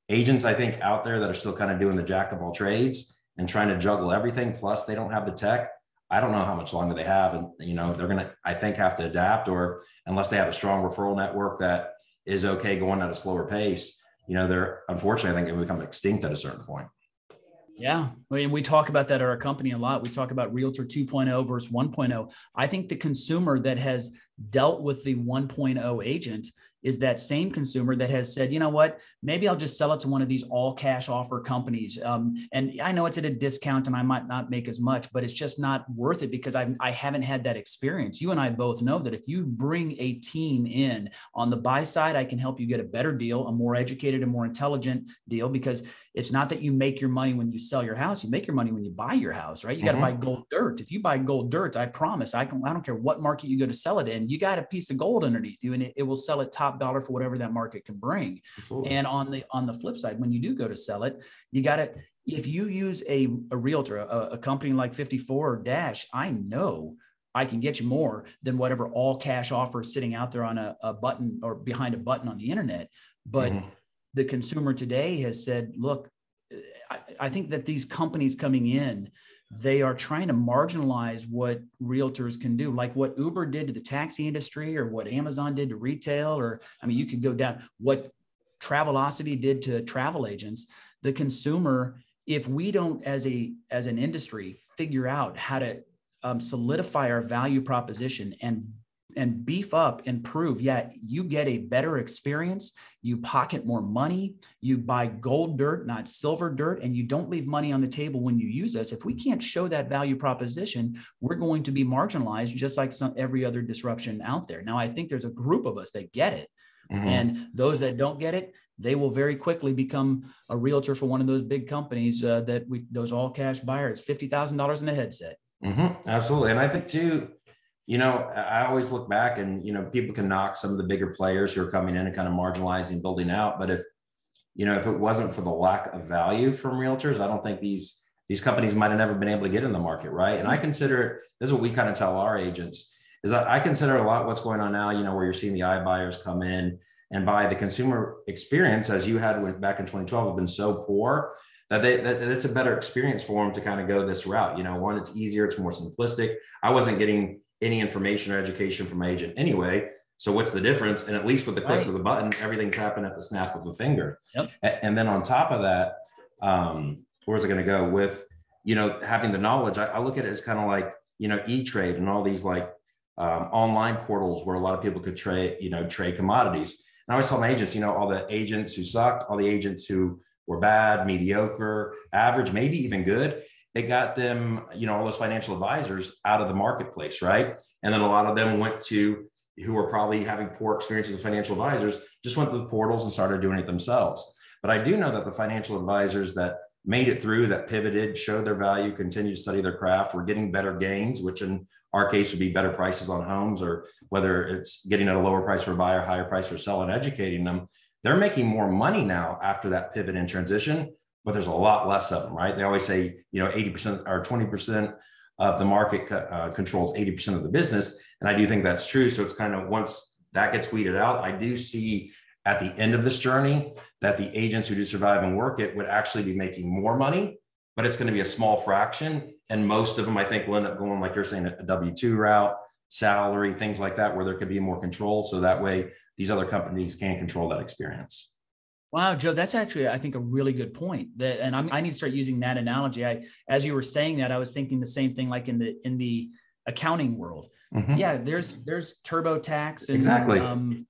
agents, I think, out there that are still kind of doing the jack of all trades and trying to juggle everything, plus they don't have the tech. I don't know how much longer they have. And, they're going to, I think, have to adapt, or unless they have a strong referral network that is okay going at a slower pace, they're unfortunately, I think, going to become extinct at a certain point. Yeah. I mean, we talk about that at our company a lot. We talk about Realtor 2.0 versus 1.0. I think the consumer that has dealt with the 1.0 agent is that same consumer that has said, you know what, maybe I'll just sell it to one of these all cash offer companies. And I know it's at a discount and I might not make as much, but it's just not worth it because I haven't had that experience. You and I both know that if you bring a team in on the buy side, I can help you get a better deal, a more educated and more intelligent deal, because It's not that you make your money when you sell your house. You make your money when you buy your house, right? You got to buy gold dirt. If you buy gold dirt, I promise, I don't care what market you go to sell it in, you got a piece of gold underneath you, and it will sell it top dollar for whatever that market can bring. Absolutely. And on the flip side, when you do go to sell it, you got to, if you use a realtor, a company like 54 or Dash, I know I can get you more than whatever all cash offer sitting out there on a button or behind a button on the internet. But the consumer today has said, look, I think that these companies coming in, they are trying to marginalize what realtors can do, like what Uber did to the taxi industry or what Amazon did to retail, or, I mean, you could go down what Travelocity did to travel agents. The consumer, if we don't as an industry figure out how to solidify our value proposition and beef up and prove, you get a better experience, you pocket more money, you buy gold dirt, not silver dirt, and you don't leave money on the table when you use us. If we can't show that value proposition, we're going to be marginalized just like every other disruption out there. Now, I think there's a group of us that get it. And those that don't get it, they will very quickly become a realtor for one of those big companies those all cash buyers, $50,000 in a headset. Absolutely. And I think too, I always look back and, people can knock some of the bigger players who are coming in and kind of marginalizing, building out. But if it wasn't for the lack of value from realtors, I don't think these companies might have never been able to get in the market. Right. And I consider it, this is what we kind of tell our agents, is that I consider a lot what's going on now, where you're seeing the iBuyers come in and buy. The consumer experience, as you had back in 2012, have been so poor that it's a better experience for them to kind of go this route. One, it's easier, it's more simplistic. I wasn't getting any information or education from my agent anyway. So what's the difference? And at least with the clicks of the button, everything's happened at the snap of a finger. Yep. And then on top of that, where's it going to go with, having the knowledge? I look at it as kind of like, E-Trade and all these like online portals where a lot of people could trade commodities. And I always tell my agents, all the agents who sucked, all the agents who were bad, mediocre, average, maybe even good, it got them, all those financial advisors out of the marketplace, right? And then a lot of them who were probably having poor experiences with financial advisors, just went to the portals and started doing it themselves. But I do know that the financial advisors that made it through, that pivoted, showed their value, continued to study their craft, were getting better gains, which in our case would be better prices on homes, or whether it's getting at a lower price for a buyer, higher price for seller, and educating them. They're making more money now after that pivot and transition, but there's a lot less of them, right? They always say, 80% or 20% of the market controls 80% of the business. And I do think that's true. So it's kind of, once that gets weeded out, I do see at the end of this journey that the agents who do survive and work it would actually be making more money, but it's going to be a small fraction. And most of them, I think, will end up going, like you're saying, a W-2 route, salary, things like that, where there could be more control. So that way these other companies can control that experience. Wow, Joe, that's actually, I think, a really good point. And I need to start using that analogy. As you were saying that, I was thinking the same thing, like in the accounting world. Yeah, there's TurboTax and exactly.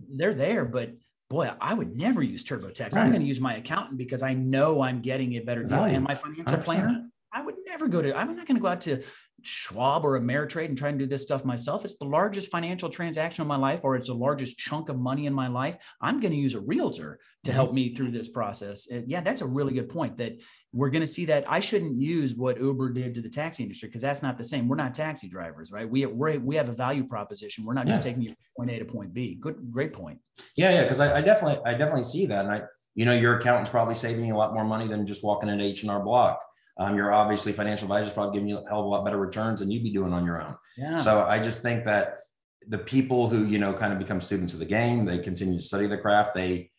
They're there, but boy, I would never use TurboTax. Right. I'm going to use my accountant because I know I'm getting a better deal. And my financial 100%. Planner, I'm not going to go out to Schwab or Ameritrade and try and do this stuff myself. It's the largest financial transaction of my life, or it's the largest chunk of money in my life. I'm going to use a realtor to help me through this process. And yeah, that's a really good point, that we're going to see that I shouldn't use what Uber did to the taxi industry, because that's not the same. We're not taxi drivers, right? We have a value proposition. We're not just taking you from point A to point B. Great point. Yeah. Cause I definitely see that. And your accountant's probably saving you a lot more money than just walking into H&R Block. Your obviously financial advisors probably giving you a hell of a lot better returns than you'd be doing on your own. Yeah. So I just think that the people who, kind of become students of the game, they continue to study the craft, they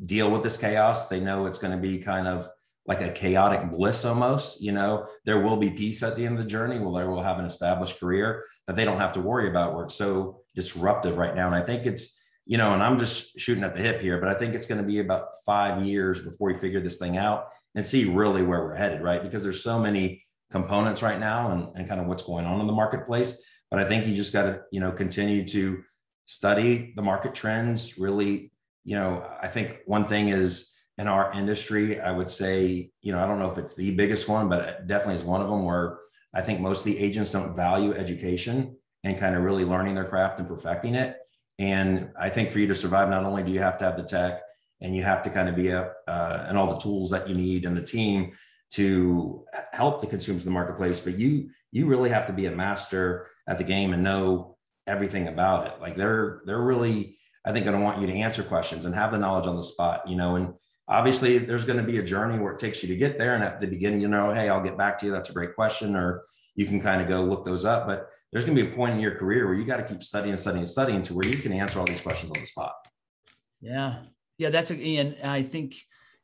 deal with this chaos. They know it's going to be kind of like a chaotic bliss almost. There will be peace at the end of the journey. Well, they will have an established career that they don't have to worry about where it's so disruptive right now. And I think it's, and I'm just shooting at the hip here, but I think it's going to be about 5 years before we figure this thing out and see really where we're headed, right? Because there's so many components right now and kind of what's going on in the marketplace. But I think you just got to, continue to study the market trends. Really, I think one thing is in our industry, I would say, I don't know if it's the biggest one, but it definitely is one of them where I think most of the agents don't value education and kind of really learning their craft and perfecting it. And I think for you to survive, not only do you have to have the tech and you have to kind of be and all the tools that you need and the team to help the consumers in the marketplace. But you really have to be a master at the game and know everything about it. Like they're really, I think, going to want you to answer questions and have the knowledge on the spot, and obviously there's going to be a journey where it takes you to get there. And at the beginning, hey, I'll get back to you. That's a great question. Or you can kind of go look those up, but there's going to be a point in your career where you got to keep studying to where you can answer all these questions on the spot. Yeah. And I think,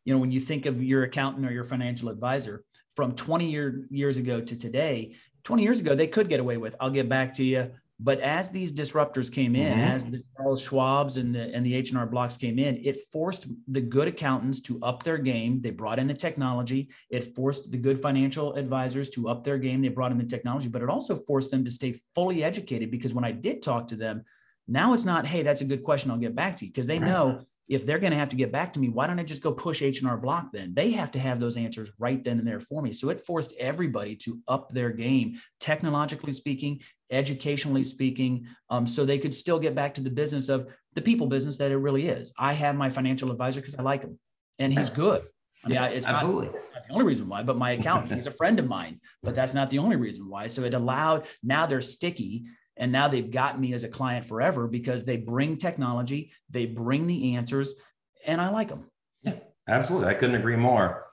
when you think of your accountant or your financial advisor from 20 years ago to today, 20 years ago, they could get away with, I'll get back to you. But as these disruptors came in, as the Charles Schwabs and the H&R Blocks came in, it forced the good accountants to up their game. They brought in the technology. It forced the good financial advisors to up their game. They brought in the technology, but it also forced them to stay fully educated, because when I did talk to them, now it's not, hey, that's a good question, I'll get back to you, because they know if they're going to have to get back to me, why don't I just go push H&R Block then? They have to have those answers right then and there for me. So it forced everybody to up their game, technologically speaking, educationally speaking, so they could still get back to the business of the people business that it really is. I have my financial advisor because I like him and he's good. I mean, it's not the only reason why, but my accountant, he's a friend of mine, but that's not the only reason why. So it allowed, now they're sticky. And now they've got me as a client forever because they bring technology, they bring the answers, and I like them. Yeah, absolutely. I couldn't agree more.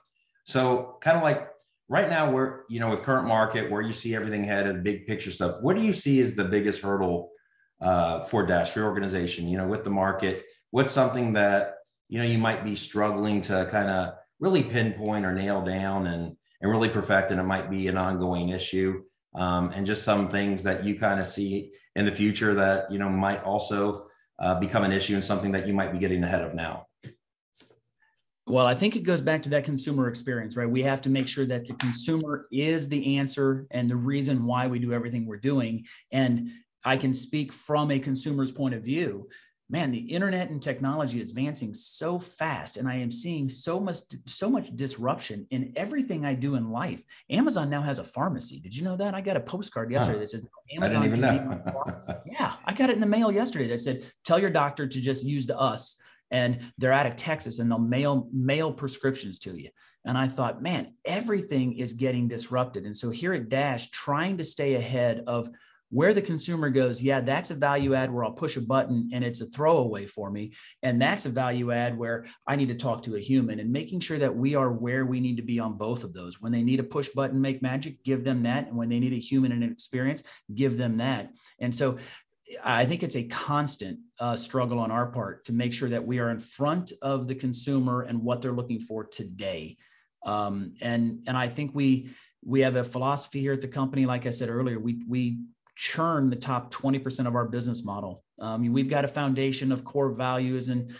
So kind of like right now we're, with current market where you see everything headed, big picture stuff, what do you see as the biggest hurdle for Dash, for your organization, with the market? What's something that, you might be struggling to kind of really pinpoint or nail down and really perfect, and it might be an ongoing issue? And just some things that you kind of see in the future that, might also become an issue and something that you might be getting ahead of now? Well, I think it goes back to that consumer experience, right? We have to make sure that the consumer is the answer and the reason why we do everything we're doing. And I can speak from a consumer's point of view. Man, the internet and technology is advancing so fast, and I am seeing so much disruption in everything I do in life. Amazon now has a pharmacy. Did you know that? I got a postcard yesterday that says Amazon. I didn't even know. Pharmacy. Yeah, I got it in the mail yesterday that said, tell your doctor to just use the us. And they're out of Texas, and they'll mail prescriptions to you. And I thought, man, everything is getting disrupted. And so here at Dash, trying to stay ahead of where the consumer goes, yeah, that's a value add where I'll push a button and it's a throwaway for me. And that's a value add where I need to talk to a human, and making sure that we are where we need to be on both of those. When they need a push button, make magic, give them that. And when they need a human and an experience, give them that. And so I think it's a constant struggle on our part to make sure that we are in front of the consumer and what they're looking for today. And I think we have a philosophy here at the company. Like I said earlier, we churn the top 20% of our business model. We've got a foundation of core values and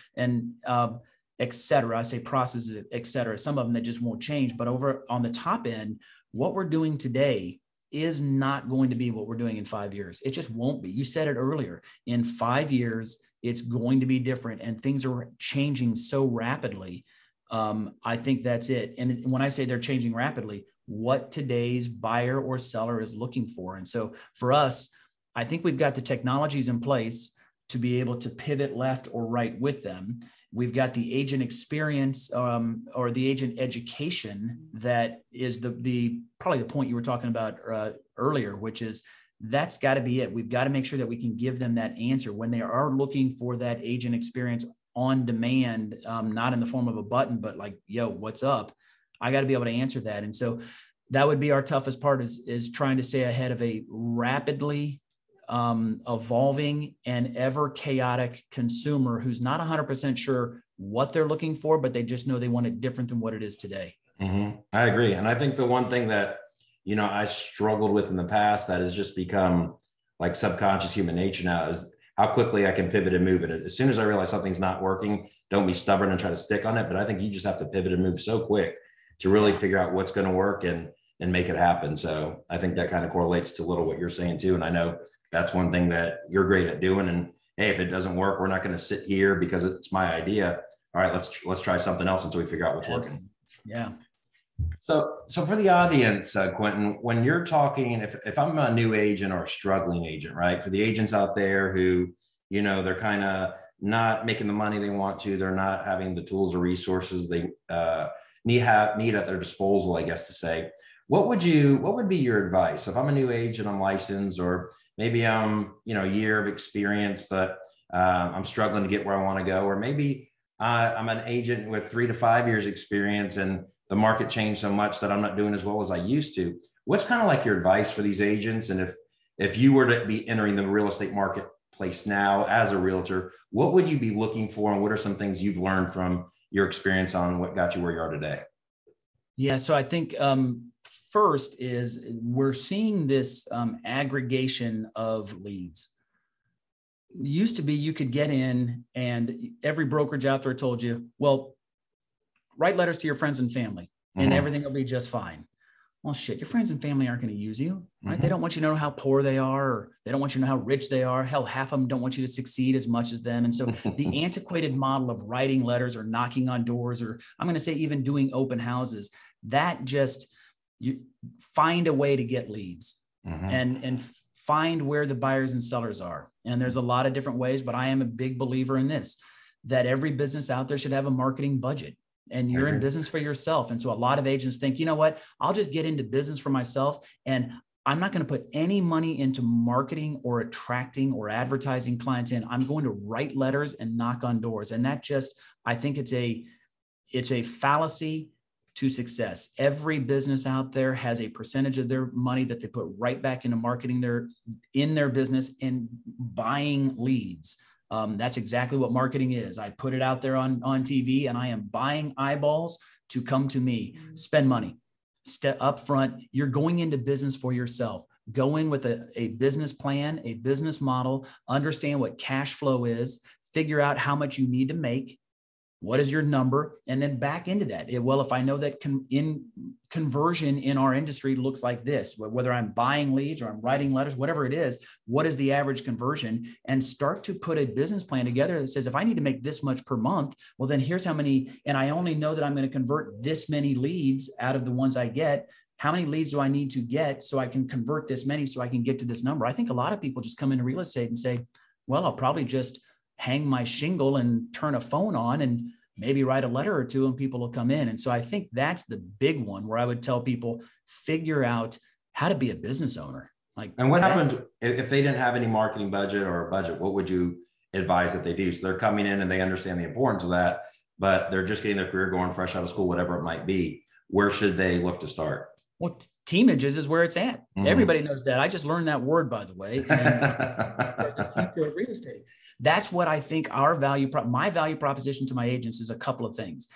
et cetera. I say processes, et cetera. Some of them that just won't change, but over on the top end, what we're doing today is not going to be what we're doing in 5 years. It just won't be. You said it earlier. In 5 years, it's going to be different, and things are changing so rapidly. I think that's it. And when I say they're changing rapidly, what today's buyer or seller is looking for. And so for us, I think we've got the technologies in place to be able to pivot left or right with them. We've got the agent experience or the agent education that is probably the point you were talking about earlier, which is that's got to be it. We've got to make sure that we can give them that answer when they are looking for that agent experience on demand, not in the form of a button, but like, yo, what's up? I got to be able to answer that. And so that would be our toughest part is trying to stay ahead of a rapidly evolving and ever chaotic consumer who's not 100% sure what they're looking for, but they just know they want it different than what it is today. Mm-hmm. I agree. And I think the one thing that, I struggled with in the past that has just become like subconscious human nature now is how quickly I can pivot and move it. As soon as I realize something's not working, don't be stubborn and try to stick on it. But I think you just have to pivot and move so quick to really figure out what's going to work and make it happen. So I think that kind of correlates to a little what you're saying too. And I know that's one thing that you're great at doing. And hey, if it doesn't work, we're not going to sit here because it's my idea. All right, let's try something else until we figure out what's working. Yeah. So for the audience, Quentin, when you're talking, if I'm a new agent or a struggling agent, right? For the agents out there who, they're kind of not making the money they want to. They're not having the tools or resources they need at their disposal, I guess to say. What would be your advice? If I'm a new agent, I'm licensed, or maybe I'm, a year of experience, but I'm struggling to get where I want to go, or maybe I'm an agent with 3 to 5 years experience and the market changed so much that I'm not doing as well as I used to. What's kind of like your advice for these agents? And if you were to be entering the real estate marketplace now as a realtor, what would you be looking for? And what are some things you've learned from your experience on what got you where you are today? Yeah. So I think first is we're seeing this aggregation of leads. It used to be you could get in and every brokerage out there told you, well, write letters to your friends and family and everything will be just fine. Well, shit, your friends and family aren't going to use you, right? They don't want you to know how poor they are, or they don't want you to know how rich they are. Hell, half of them don't want you to succeed as much as them. And so the antiquated model of writing letters or knocking on doors, or I'm going to say even doing open houses, that just, you find a way to get leads and find where the buyers and sellers are. And there's a lot of different ways, but I am a big believer in this, that every business out there should have a marketing budget. And you're in business for yourself. And so a lot of agents think, you know what, I'll just get into business for myself. And I'm not going to put any money into marketing or attracting or advertising clients in. I'm going to write letters and knock on doors. And that just, I think it's a fallacy to success. Every business out there has a percentage of their money that they put right back into marketing in their business and buying leads. That's exactly what marketing is. I put it out there on TV and I am buying eyeballs to come to me, spend money, step up front. You're going into business for yourself. Go in with a business plan, a business model, understand what cash flow is, figure out how much you need to make. What is your number? And then back into that. Well, if I know that conversion in our industry looks like this, whether I'm buying leads or I'm writing letters, whatever it is, what is the average conversion? And start to put a business plan together that says, if I need to make this much per month, well, then here's how many, and I only know that I'm going to convert this many leads out of the ones I get. How many leads do I need to get so I can convert this many so I can get to this number? I think a lot of people just come into real estate and say, well, I'll probably just hang my shingle and turn a phone on and maybe write a letter or two and people will come in. And so I think that's the big one where I would tell people, figure out how to be a business owner. And what happens if they didn't have any marketing budget or a budget? What would you advise that they do? So they're coming in and they understand the importance of that, but they're just getting their career going fresh out of school, whatever it might be. Where should they look to start? Well, Teamages is where it's at. Everybody knows that. I just learned that word, by the way. And the future of real estate. That's what I think my value proposition to my agents is a couple of things.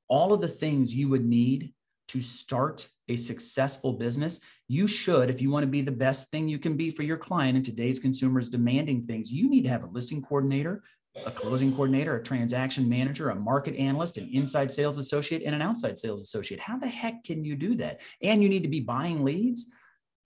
All of the things you would need to start a successful business, you should, if you want to be the best thing you can be for your client, and today's consumers demanding things, you need to have a listing coordinator, a closing coordinator, a transaction manager, a market analyst, an inside sales associate, and an outside sales associate. How the heck can you do that? And you need to be buying leads.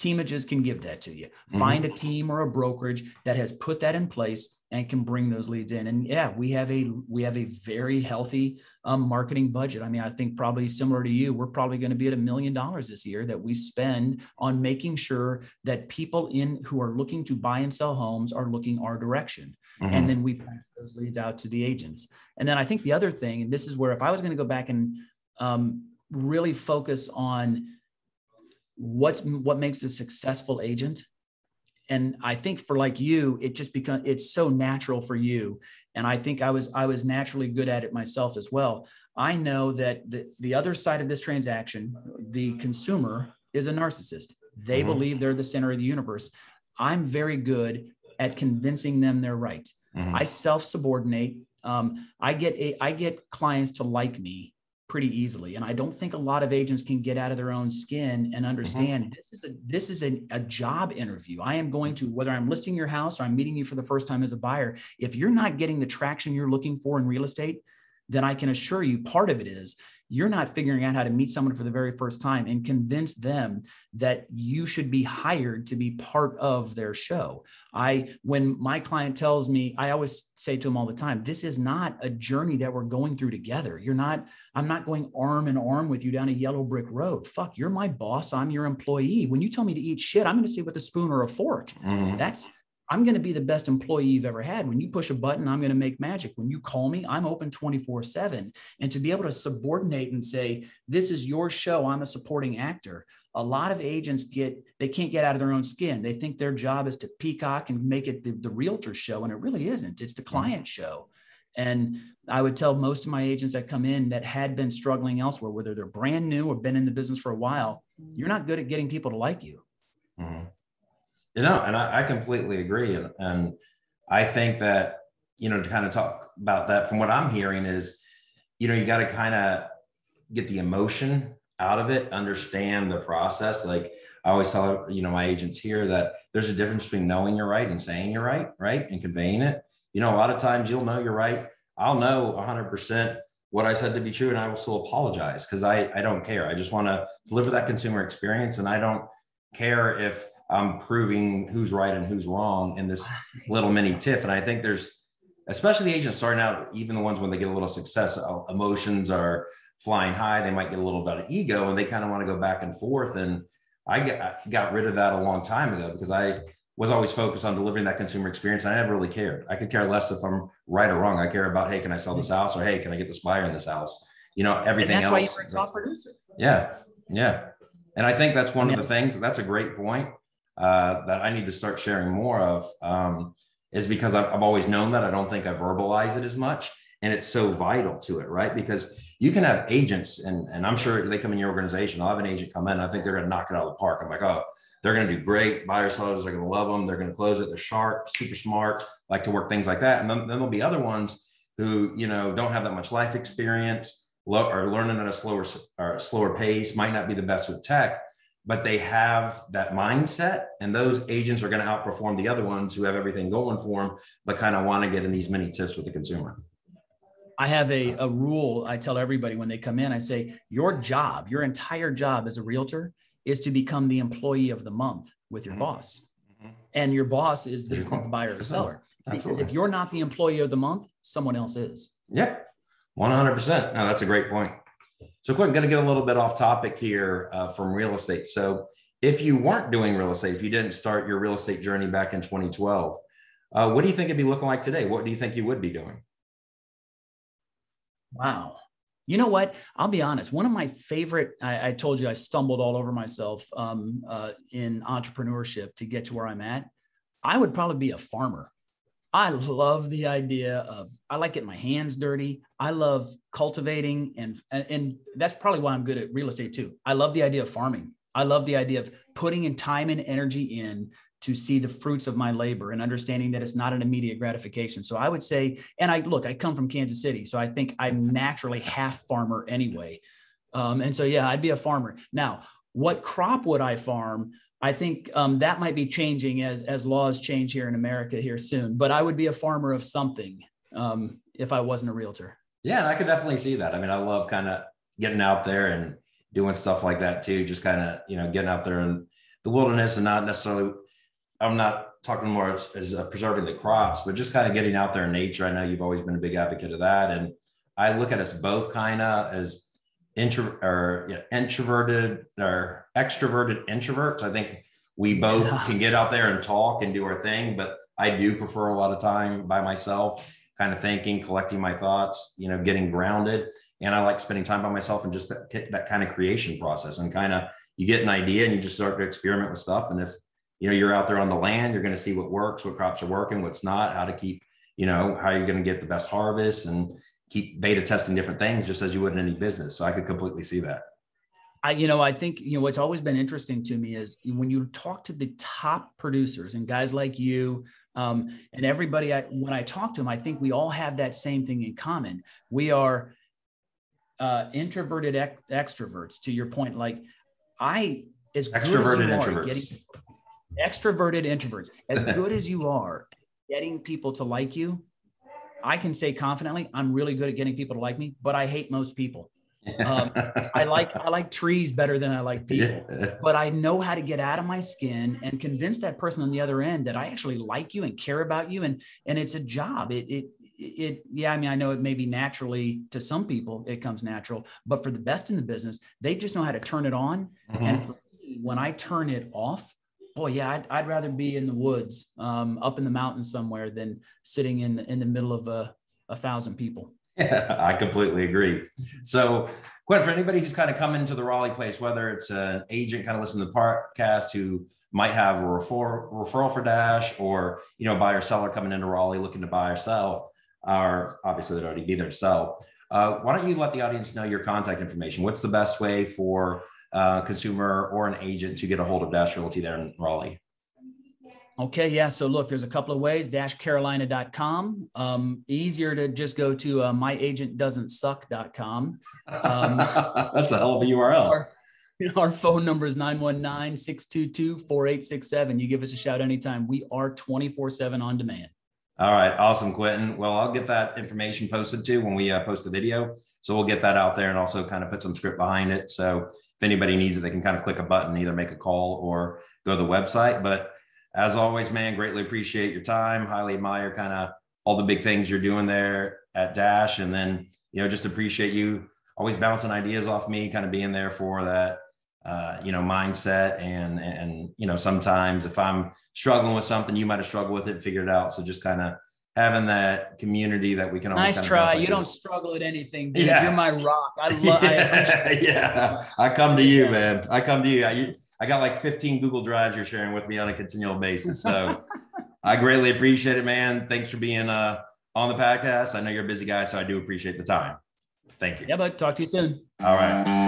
Teamages can give that to you. Find a team or a brokerage that has put that in place and can bring those leads in. And yeah, we have a very healthy marketing budget. I mean, I think probably similar to you, we're probably going to be at $1 million this year that we spend on making sure that people who are looking to buy and sell homes are looking our direction. And then we pass those leads out to the agents. And then I think the other thing, and this is where if I was going to go back and really focus on what makes a successful agent. And I think for like you, it's so natural for you. And I think I was naturally good at it myself as well. I know that the other side of this transaction, the consumer is a narcissist. They believe they're the center of the universe. I'm very good at convincing them they're right. I self-subordinate. I get clients to like me pretty easily. And I don't think a lot of agents can get out of their own skin and understand this is a job interview. I am going to, whether I'm listing your house or I'm meeting you for the first time as a buyer, if you're not getting the traction you're looking for in real estate, then I can assure you part of it is you're not figuring out how to meet someone for the very first time and convince them that you should be hired to be part of their show. When my client tells me, I always say to them all the time, this is not a journey that we're going through together. I'm not going arm in arm with you down a yellow brick road. Fuck, you're my boss. I'm your employee. When you tell me to eat shit, I'm going to say with a spoon or a fork. I'm going to be the best employee you've ever had. When you push a button, I'm going to make magic. When you call me, I'm open 24/7. And to be able to subordinate and say, this is your show, I'm a supporting actor. A lot of agents they can't get out of their own skin. They think their job is to peacock and make it the realtor show. And it really isn't. It's the client show. And I would tell most of my agents that come in that had been struggling elsewhere, whether they're brand new or been in the business for a while, you're not good at getting people to like you. Mm-hmm. You know, and I completely agree. And I think that, you know, to kind of talk about that, from what I'm hearing is, you know, you got to kind of get the emotion out of it, understand the process. Like I always tell, you know, my agents here that there's a difference between knowing you're right and saying you're right, and conveying it. You know, a lot of times you'll know you're right. I'll know 100% what I said to be true, and I will still apologize because I don't care. I just want to deliver that consumer experience, and I don't care if I'm proving who's right and who's wrong in this little mini tiff. And I think there's, especially the agents starting out, even the ones when they get a little success, emotions are flying high. They might get a little bit of ego and they kind of want to go back and forth. And I got rid of that a long time ago because I was always focused on delivering that consumer experience. I never really cared. I could care less if I'm right or wrong. I care about, hey, can I sell this house? Or, hey, can I get this buyer in this house? You know, everything else. And that's why you were a top producer. Yeah. Yeah. And I think that's one of the things, that's a great point. That I need to start sharing more of, is because I've always known that. I don't think I verbalize it as much, and it's so vital to it, right? Because you can have agents, and I'm sure they come in your organization. I'll have an agent come in, I think they're going to knock it out of the park. I'm like, oh, they're going to do great. Buyers, sellers are going to love them. They're going to close it. They're sharp, super smart, like to work things like that. And then there'll be other ones who, you know, don't have that much life experience, or learning at a slower pace, might not be the best with tech, but they have that mindset, and those agents are going to outperform the other ones who have everything going for them, but kind of want to get in these mini tips with the consumer. I have a rule I tell everybody when they come in. I say, your job, your entire job as a realtor is to become the employee of the month with your boss. And your boss is the buyer or seller. Because if you're not the employee of the month, someone else is. Yeah, 100%. No, that's a great point. So quick, I'm going to get a little bit off topic here from real estate. So if you weren't doing real estate, if you didn't start your real estate journey back in 2012, what do you think it'd be looking like today? What do you think you would be doing? Wow. You know what? I'll be honest. One of my favorite, I told you I stumbled all over myself in entrepreneurship to get to where I'm at. I would probably be a farmer. I love the idea of, I like getting my hands dirty. I love cultivating, and that's probably why I'm good at real estate too. I love the idea of farming. I love the idea of putting in time and energy in to see the fruits of my labor and understanding that it's not an immediate gratification. So I would say, and I come from Kansas City, so I think I'm naturally half farmer anyway. And so, yeah, I'd be a farmer. Now, what crop would I farm? I think that might be changing as laws change here in America here soon, but I would be a farmer of something if I wasn't a realtor. Yeah, and I could definitely see that. I mean, I love kind of getting out there and doing stuff like that too. Just kind of, you know, getting out there in the wilderness, and not necessarily, I'm not talking more as preserving the crops, but just kind of getting out there in nature. I know you've always been a big advocate of that. And I look at us both kind of as introverted or extroverted introverts. I think we both can get out there and talk and do our thing, but I do prefer a lot of time by myself, kind of thinking, collecting my thoughts, you know, getting grounded. And I like spending time by myself and just that kind of creation process, and kind of, you get an idea and you just start to experiment with stuff. And if, you know, you're out there on the land, you're going to see what works, what crops are working, what's not, how to keep, you know, how you're going to get the best harvest, and keep beta testing different things just as you would in any business. So I could completely see that. I think, what's always been interesting to me is when you talk to the top producers and guys like you and everybody, when I talk to them, I think we all have that same thing in common. We are introverted extroverts, to your point. Like extroverted introverts. Extroverted introverts, as good as you are getting people to like you, I can say confidently, I'm really good at getting people to like me, but I hate most people. I like trees better than I like people, but I know how to get out of my skin and convince that person on the other end that I actually like you and care about you. And it's a job. Yeah, I mean, I know it may be naturally to some people, it comes natural, but for the best in the business, they just know how to turn it on. Mm-hmm. And for me, when I turn it off, Oh yeah, I'd rather be in the woods, up in the mountains somewhere than sitting in the middle of 1,000 people. Yeah, I completely agree. So, Quentin, for anybody who's kind of come into the Raleigh place, whether it's an agent kind of listening to the podcast who might have a referral for Dash, or buyer seller coming into Raleigh looking to buy or sell, or obviously they'd already be there to sell. Why don't you let the audience know your contact information? What's the best way for a consumer or an agent to get a hold of Dash Realty there in Raleigh? Okay. Yeah. So look, there's a couple of ways. DashCarolina.com. Easier to just go to myagentdoesn'tsuck.com. That's a hell of a URL. Our phone number is 919-622-4867. You give us a shout anytime. We are 24/7 on demand. All right. Awesome, Quentin. Well, I'll get that information posted too when we post the video. So we'll get that out there and also kind of put some script behind it. So if anybody needs it, they can kind of click a button, either make a call or go to the website. But as always, man, greatly appreciate your time. Highly admire kind of all the big things you're doing there at Dash. And then, just appreciate you always bouncing ideas off me, kind of being there for that, mindset. And, sometimes if I'm struggling with something, you might've struggled with it and figured it out. So just kind of having that community that we can always nice try. You don't struggle at anything, dude. Yeah. You're my rock. I love Yeah. I come to you, man. I come to you. I got like 15 Google Drives you're sharing with me on a continual basis. So I greatly appreciate it, man. Thanks for being on the podcast. I know you're a busy guy, so I do appreciate the time. Thank you. Yeah, bud. Talk to you soon. All right.